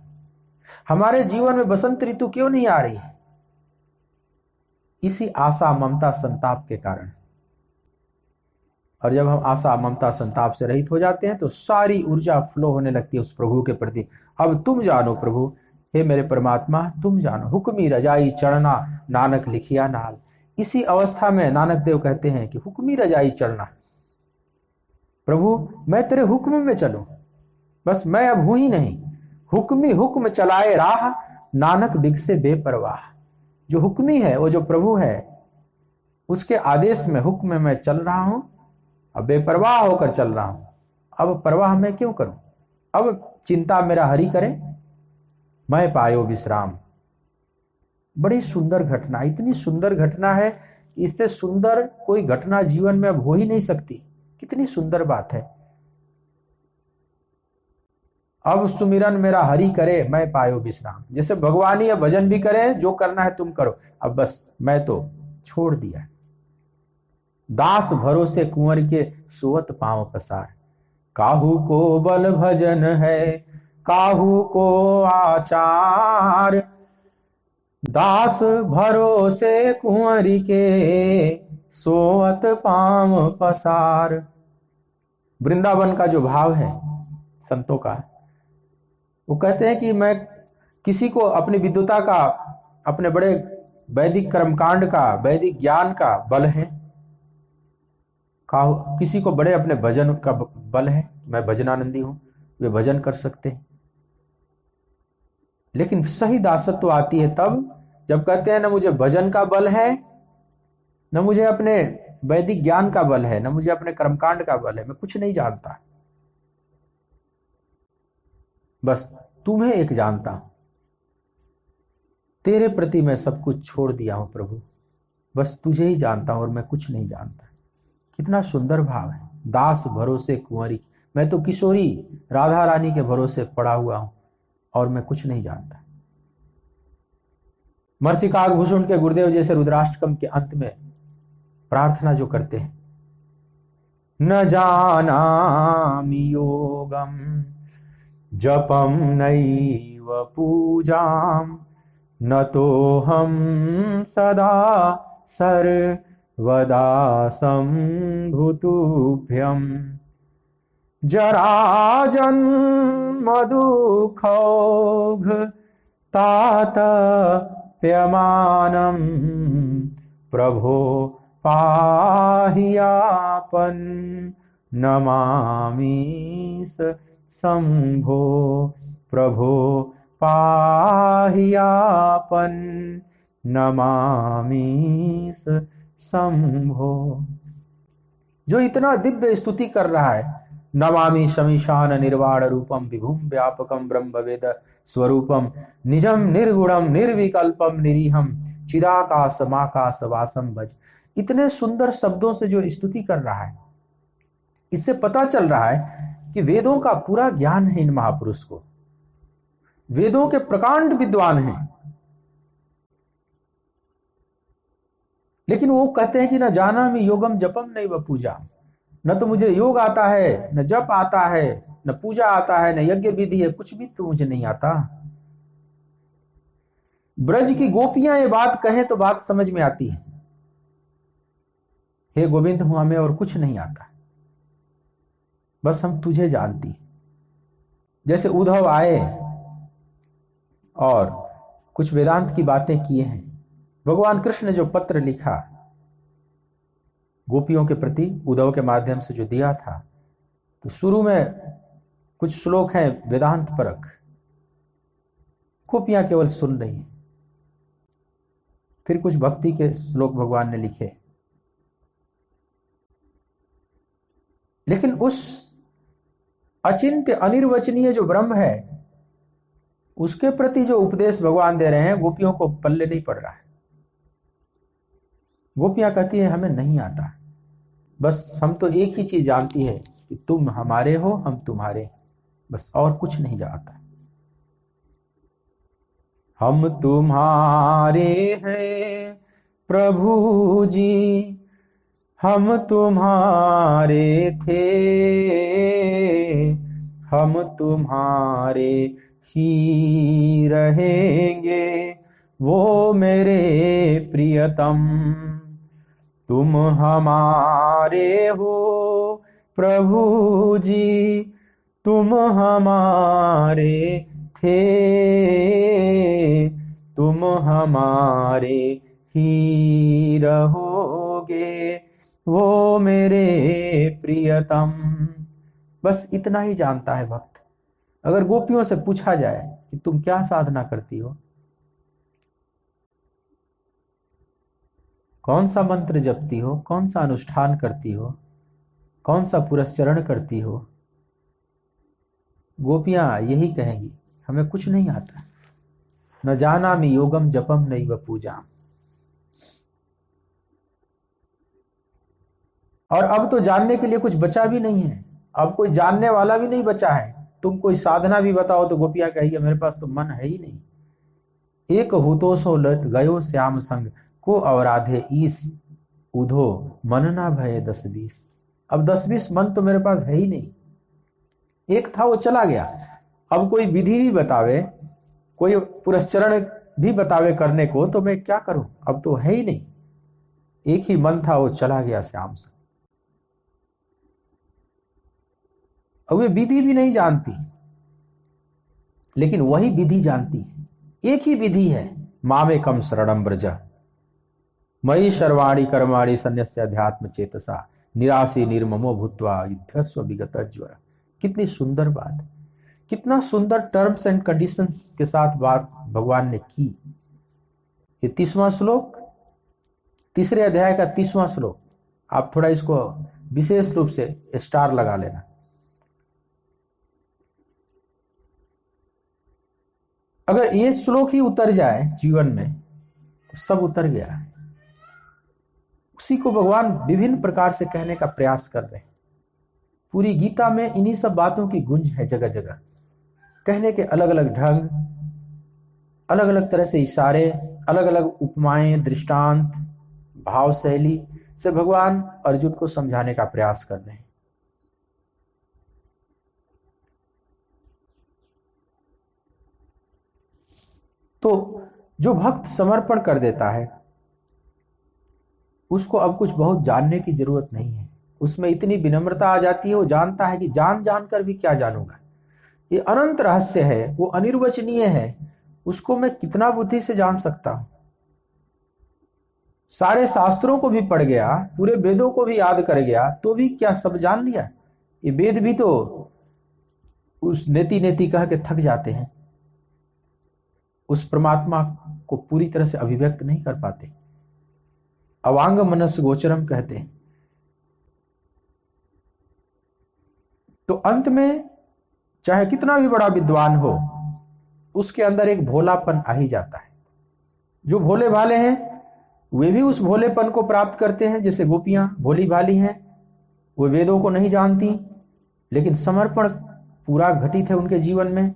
हमारे जीवन में बसंत ऋतु क्यों नहीं आ रही है? इसी आशा, ममता, संताप के कारण। और जब हम आशा, ममता, संताप से रहित हो जाते हैं, तो सारी ऊर्जा फ्लो होने लगती है उस प्रभु के प्रति। अब तुम जानो प्रभु, हे मेरे परमात्मा तुम जानो, हुक्मी रजाई चढ़ना नानक लिखिया नाल। इसी अवस्था में नानक देव कहते हैं कि हुक्मी रजाई चढ़ना, प्रभु मैं तेरे हुक्म में चलूं, बस मैं अब हूं ही नहीं। हुक्मी हुक्म चलाए राह, नानक बिगसे बेपरवाह। जो हुक्मी है, वो जो प्रभु है, उसके आदेश में, हुक्म में चल रहा हूं, अब बेपरवाह होकर चल रहा हूं। अब परवाह मैं क्यों करूं? अब चिंता मेरा हरि करे, मैं पायो विश्राम। बड़ी सुंदर घटना, इतनी सुंदर घटना है, इससे सुंदर कोई घटना जीवन में अब हो ही नहीं सकती। कितनी सुंदर बात है। अब सुमिरन मेरा हरि करे, मैं पायो विश्राम। जैसे भगवान ही भजन भी करे, जो करना है तुम करो, अब बस मैं तो छोड़ दिया। दास भरोसे कुंवर के सुवत पांव पसार। काहू को बल भजन है, काहू को आचार। दास भरोसे कुंवरी के सोवत पांव पसार। वृंदावन का जो भाव है संतों का, वो कहते हैं कि मैं किसी को अपनी विद्वता का, अपने बड़े वैदिक कर्मकांड का, वैदिक ज्ञान का बल है, किसी को बड़े अपने भजन का बल है, मैं भजनानंदी हूं, वे भजन कर सकते हैं। लेकिन सही दासत्व तो आती है तब जब कहते हैं न मुझे भजन का बल है, न मुझे अपने वैदिक ज्ञान का बल है, न मुझे अपने कर्मकांड का बल है, मैं कुछ नहीं जानता, बस तुम्हें एक जानता हूं, तेरे प्रति मैं सब कुछ छोड़ दिया हूं प्रभु, बस तुझे ही जानता हूं और मैं कुछ नहीं जानता। कितना सुंदर भाव है। दास भरोसे कुंवरी, मैं तो किशोरी राधा रानी के भरोसे पड़ा हुआ हूं और मैं कुछ नहीं जानता। महर्षि काकभूषण के गुरुदेव जैसे रुद्राष्टकम के अंत में प्रार्थना जो करते हैं, न जानामि योगम जपम नैव पूजाम, न तो हम सदा सर्वदा संभुतुभ्यम। जराजन्म दुःखौघ तातप्यमानं प्रभो पाहियापन नमामि स शंभो। प्रभो पाहियापन नमामि स शंभो। जो इतना दिव्य स्तुति कर रहा है, नमामि शमीशान निर्वाण रूपम विभुम व्यापकम ब्रह्म वेद स्वरूपम निजम निर्गुणम निर्विकल्पम निरीहम चिदाकाश माकाश वासम भज। इतने सुंदर शब्दों से जो स्तुति कर रहा है, इससे पता चल रहा है कि वेदों का पूरा ज्ञान है इन महापुरुष को, वेदों के प्रकांड विद्वान हैं। लेकिन वो कहते हैं कि न जाना मैं योगम जपम नहीं व पूजा, न तो मुझे योग आता है, न जप आता है, न पूजा आता है, न यज्ञ विधि है, कुछ भी तो मुझे नहीं आता। ब्रज की गोपियां ये बात कहें तो बात समझ में आती है, हे गोविंद हमें और कुछ नहीं आता, बस हम तुझे जानती। जैसे उद्धव आए और कुछ वेदांत की बातें किए हैं, भगवान कृष्ण ने जो पत्र लिखा गोपियों के प्रति उद्धव के माध्यम से जो दिया था, तो शुरू में कुछ श्लोक हैं वेदांत परक, गोपियां केवल सुन रही हैं। फिर कुछ भक्ति के श्लोक भगवान ने लिखे, लेकिन उस अचिंत्य अनिर्वचनीय जो ब्रह्म है, उसके प्रति जो उपदेश भगवान दे रहे हैं, गोपियों को पल्ले नहीं पड़ रहा है। गोपियां कहती है हमें नहीं आता, बस हम तो एक ही चीज जानती है कि तुम हमारे हो, हम तुम्हारे, बस और कुछ नहीं जानता। हम तुम्हारे हैं प्रभु जी, हम तुम्हारे थे, हम तुम्हारे ही रहेंगे, वो मेरे प्रियतम। तुम हमारे हो प्रभु जी, तुम हमारे थे, तुम हमारे ही रहोगे, वो मेरे प्रियतम। बस इतना ही जानता है भक्त। अगर गोपियों से पूछा जाए कि तुम क्या साधना करती हो, कौन सा मंत्र जपती हो, कौन सा अनुष्ठान करती हो, कौन सा पुरस्चरण करती हो, गोपियां यही कहेंगी हमें कुछ नहीं आता, न जानामि योगम जपम नैव पूजा। और अब तो जानने के लिए कुछ बचा भी नहीं है, अब कोई जानने वाला भी नहीं बचा है। तुम कोई साधना भी बताओ तो गोपियां कहेगी मेरे पास तो मन है ही नहीं। एक हुतो सो गयो श्याम संग, को अवराधे ईस उधो मन ना भय 10-20। अब 10-20 मन तो मेरे पास है ही नहीं। एक था वो चला गया, अब कोई विधि भी बतावे, कोई पुरस्चरण भी बतावे करने को, तो मैं क्या करूं, अब तो है ही नहीं। एक ही मन था वो चला गया श्याम संग। अब वे विधि भी नहीं जानती, लेकिन वही विधि जानती है। एक ही विधि है, मामेकम शरणम ब्रज मयि सर्वाणि कर्माणि सन्यस्य अध्यात्म चेतसा निराशी निर्ममो भूत्वा युद्धस्व विगत ज्वर। कितनी सुंदर बात, कितना सुंदर टर्म्स एंड कंडीशंस के साथ बात भगवान ने की। ये 30वां श्लोक, 3 अध्याय का 30वां श्लोक, आप थोड़ा इसको विशेष रूप से स्टार लगा लेना। अगर ये श्लोक ही उतर जाए जीवन में तो सब उतर गया है। उसी को भगवान विभिन्न प्रकार से कहने का प्रयास कर रहे हैं। पूरी गीता में इन्हीं सब बातों की गुंज है, जगह जगह कहने के अलग अलग ढंग, अलग अलग तरह से इशारे, अलग अलग उपमाएं, दृष्टांत, भाव शैली से भगवान अर्जुन को समझाने का प्रयास कर रहे हैं। तो जो भक्त समर्पण कर देता है उसको अब कुछ बहुत जानने की जरूरत नहीं है। उसमें इतनी विनम्रता आ जाती है, वो जानता है कि जान जानकर भी क्या जानूंगा, ये अनंत रहस्य है, वो अनिर्वचनीय है, उसको मैं कितना बुद्धि से जान सकता हूं। सारे शास्त्रों को भी पढ़ गया, पूरे वेदों को भी याद कर गया, तो भी क्या सब जान लिया? ये वेद भी तो उस नेति नेति कह के थक जाते हैं, उस परमात्मा को पूरी तरह से अभिव्यक्त नहीं कर पाते। अवांग मनस गोचरम कहते हैं। तो अंत में चाहे कितना भी बड़ा विद्वान हो, उसके अंदर एक भोलापन आ ही जाता है। जो भोले भाले हैं वे भी उस भोलेपन को प्राप्त करते हैं। जैसे गोपियां भोली भाली हैं, वो वेदों को नहीं जानती, लेकिन समर्पण पूरा घटित है उनके जीवन में।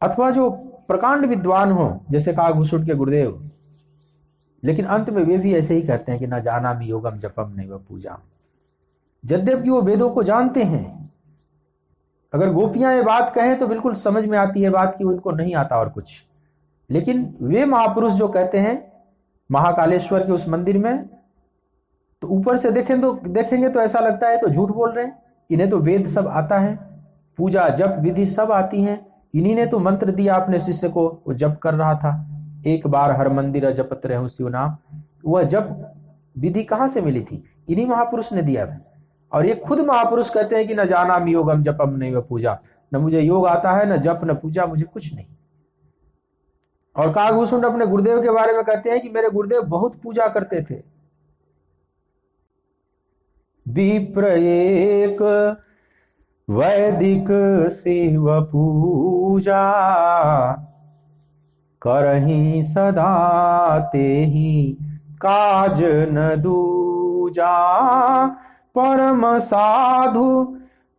अथवा जो प्रकांड विद्वान हो, जैसे काकभूषण के गुरुदेव, लेकिन अंत में वे भी ऐसे ही कहते हैं कि न जानामि योगम जपम नैव पूजाम। यद्यपि वो वेदों को जानते हैं। अगर गोपियां ये बात कहें तो बिल्कुल समझ में आती है बात कि उनको नहीं आता और कुछ, लेकिन वे महापुरुष जो कहते हैं महाकालेश्वर के उस मंदिर में, तो ऊपर से देखेंगे तो ऐसा लगता है तो झूठ बोल रहे हैं। इन्हें तो वेद सब आता है, पूजा जप विधि सब आती है। इन्हीं ने तो मंत्र दिया अपने शिष्य को, वो जप कर रहा था, एक बार हर मंदिर जपत रहूं शिव नाम। वह जप विधि कहां से मिली थी? इन्हीं महापुरुष ने दिया था। और ये खुद महापुरुष कहते हैं कि न जानामि योगम जपम नैव पूजा, न मुझे योग आता है, न जप, न पूजा, मुझे कुछ नहीं। और काकभूषण अपने गुरुदेव के बारे में कहते हैं कि मेरे गुरुदेव बहुत पूजा करते थे। विप्र एक वैदिक शिव पूजा, करहि सदा तेहि काज न दूजा। परम साधु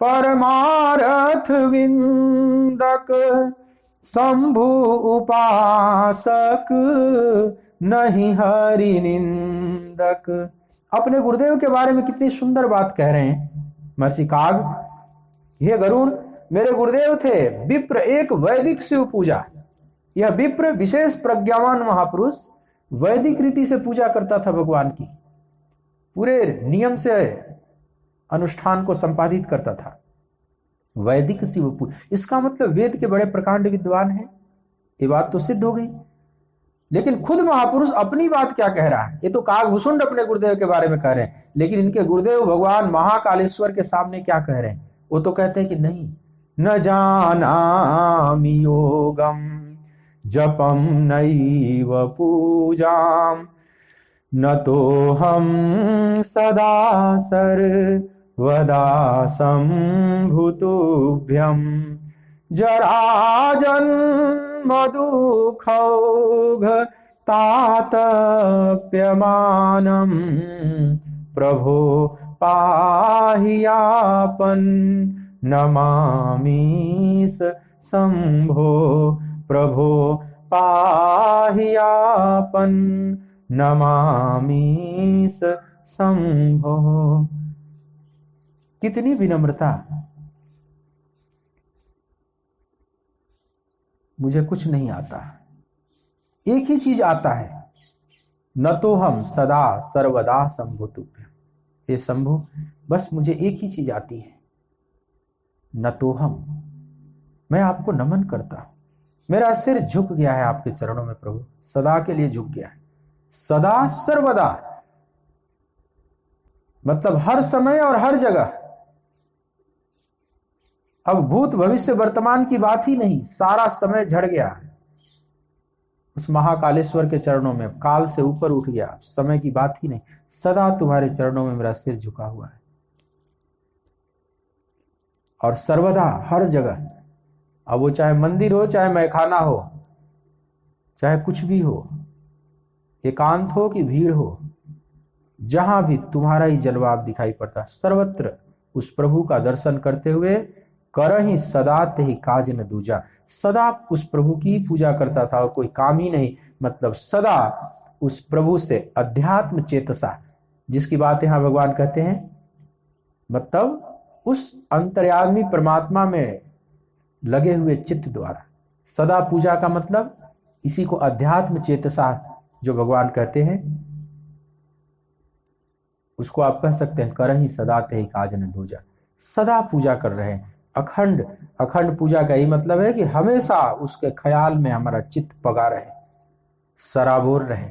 परमारथ विंदक, शंभु उपासक नहीं हरि निंदक। अपने गुरुदेव के बारे में कितनी सुंदर बात कह रहे हैं महर्षि काग। हे गरुड़, मेरे गुरुदेव थे विप्र एक वैदिक शिव पूजा। यह विप्र विशेष प्रज्ञावान महापुरुष वैदिक रीति से पूजा करता था भगवान की, पूरे नियम से अनुष्ठान को संपादित करता था। वैदिक शिव पूजा, इसका मतलब वेद के बड़े प्रकांड विद्वान हैं। ये बात तो सिद्ध हो गई। लेकिन खुद महापुरुष अपनी बात क्या कह रहा है? ये तो काकभूषण अपने गुरुदेव के बारे में कह रहे हैं, लेकिन इनके गुरुदेव भगवान महाकालेश्वर के सामने क्या कह रहे हैं? वो तो कहते हैं कि नहीं, न जानामि योगम जपम नैव पूजाम, न तो हम सदा सर्वदा संभुतुभ्यम। जराजन्म दुःखौघ तातप्यमानम, प्रभो पाहियापन नमामीस शंभो। प्रभो पाहियापन नमामीस शंभो। कितनी विनम्रता। मुझे कुछ नहीं आता, एक ही चीज आता है, न तो हम सदा सर्वदा संभुतुभ्यम। हे शंभु, बस मुझे एक ही चीज आती है, न तो हम। मैं आपको नमन करता हूं, मेरा सिर झुक गया है आपके चरणों में प्रभु, सदा के लिए झुक गया है। सदा सर्वदा मतलब हर समय और हर जगह। अब भूत भविष्य वर्तमान की बात ही नहीं, सारा समय झड़ गया है उस महाकालेश्वर के चरणों में, काल से ऊपर उठ गया, समय की बात ही नहीं। सदा तुम्हारे चरणों में मेरा सिर झुका हुआ है, और सर्वदा हर जगह। अब वो चाहे मंदिर हो, चाहे मैखाना हो, चाहे कुछ भी हो, एकांत हो कि भीड़ हो, जहां भी तुम्हारा ही जलवा दिखाई पड़ता, सर्वत्र उस प्रभु का दर्शन करते हुए करहि सदा तेहि काज न दूजा। सदा उस प्रभु की पूजा करता था और कोई काम ही नहीं, मतलब सदा उस प्रभु से अध्यात्म चेतसा, जिसकी बात यहां भगवान कहते हैं, मतलब उस अंतर्यामी परमात्मा में लगे हुए चित्त द्वारा सदा पूजा का मतलब इसी को अध्यात्म चेतसा जो भगवान कहते हैं, उसको आप कह सकते हैं करहि सदा तेहि काज न दूजा। सदा पूजा कर रहे हैं, अखंड। अखंड पूजा का ही मतलब है कि हमेशा उसके ख्याल में हमारा चित्त पगा रहे, सराबोर रहे,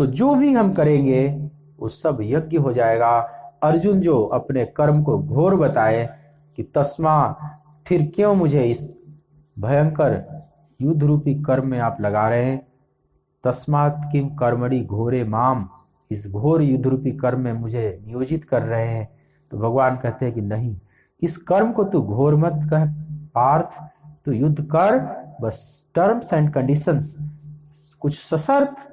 तो जो भी हम करेंगे वो सब यज्ञ हो जाएगा। अर्जुन जो अपने कर्म को घोर बताए कि तस्मा, फिर क्यों मुझे इस भयंकर युद्ध रूपी कर्म में आप लगा रहे हैं, तस्मात् किम कर्मणि घोरे माम, इस घोर युद्ध रूपी कर्म में मुझे नियोजित कर रहे हैं। तो भगवान कहते हैं कि नहीं, इस कर्म को तू घोर मत कह पार्थ, तू युद्ध कर, बस टर्म्स एंड कंडीशंस, कुछ सशर्त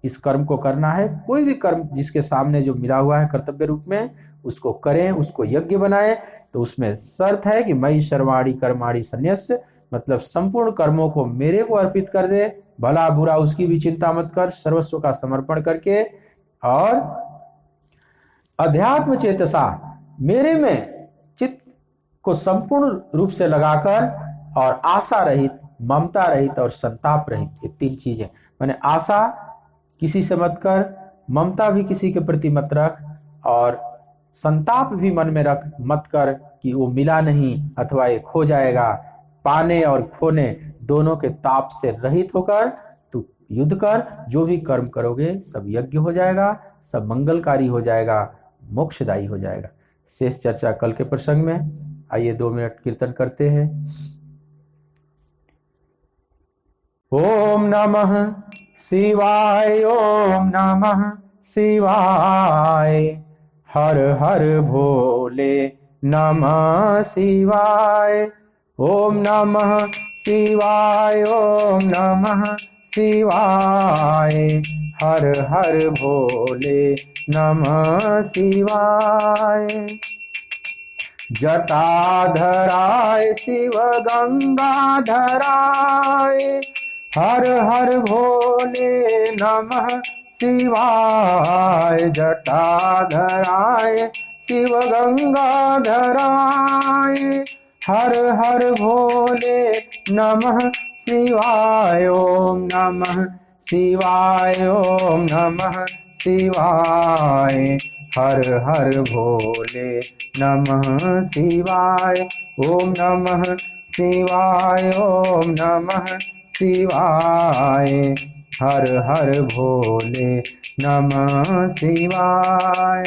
इस कर्म को करना है। कोई भी कर्म जिसके सामने जो मिला हुआ है कर्तव्य रूप में, उसको करें, उसको यज्ञ बनाएं। तो उसमें शर्त है कि मई सर्वाणी कर्माणि संन्यस्य, मतलब संपूर्ण कर्मों को मेरे को अर्पित कर दे, भला बुरा उसकी भी चिंता मत कर, सर्वस्व का समर्पण करके, और अध्यात्म चेतसा, मेरे में चित्त को संपूर्ण रूप से लगाकर, और आशा रहित, ममता रहित और संताप रहित, ये तीन चीजें। माने आशा किसी से मत कर, ममता भी किसी के प्रति मत रख, और संताप भी मन में रख मत कर कि वो मिला नहीं अथवा ये खो जाएगा। पाने और खोने दोनों के ताप से रहित होकर तू युद्ध कर। जो भी कर्म करोगे सब यज्ञ हो जाएगा, सब मंगलकारी हो जाएगा, मोक्षदायी हो जाएगा। शेष चर्चा कल के प्रसंग में। आइए 2 मिनट कीर्तन करते हैं। ओम नमः शिवाय, ओम नमः शिवाय, हर हर भोले नमः शिवाय। ओम नमः शिवाय, ओम नमः शिवाय, हर हर भोले नमः शिवाय। जटाधराय शिव गंगाधराय, हर हर भोले नमः शिवाय। जटाधराय शिव गंगाधराय, हर हर भोले नमः शिवाय। ओम नमः शिवाय, ओम नमः शिवाय, हर हर भोले नमः शिवाय। ओम नमः शिवाय, ओम नमः शिवाय, हर हर भोले नमः शिवाय।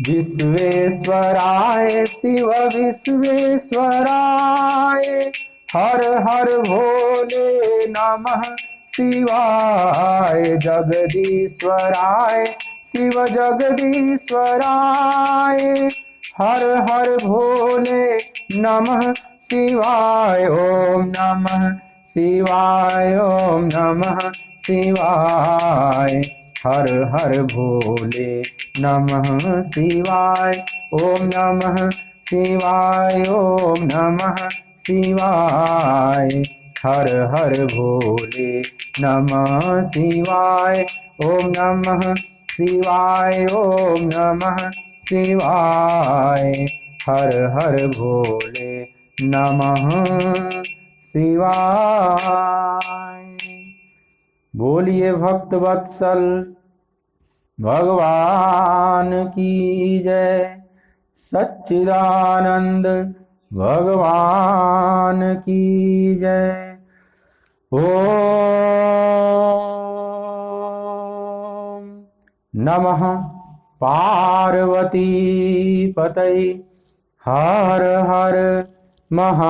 विश्वेश्वराय शिव विश्वेश्वराय, हर हर भोले नमः शिवाय। जगदीश्वराय शिव जगदीश्वराय, हर हर भोले नमः शिवाय। ओम नमः शिवाय, ओम नमः शिवाय, हर हर भोले नमः शिवाय। ओम नमः शिवाय, ओम नमः शिवाय, हर हर भोले नमः शिवाय। ओम नमः शिवाय, ओम नमः शिवाय, हर हर भोले नमः शिवाय। बोलिए भक्त वत्सल भगवान की जय, सच्चिदानंद भगवान की जय। ओम नमः पार्वती पतये, हर हर महादेव।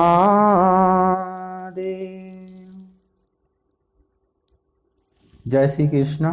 जय श्री कृष्ण।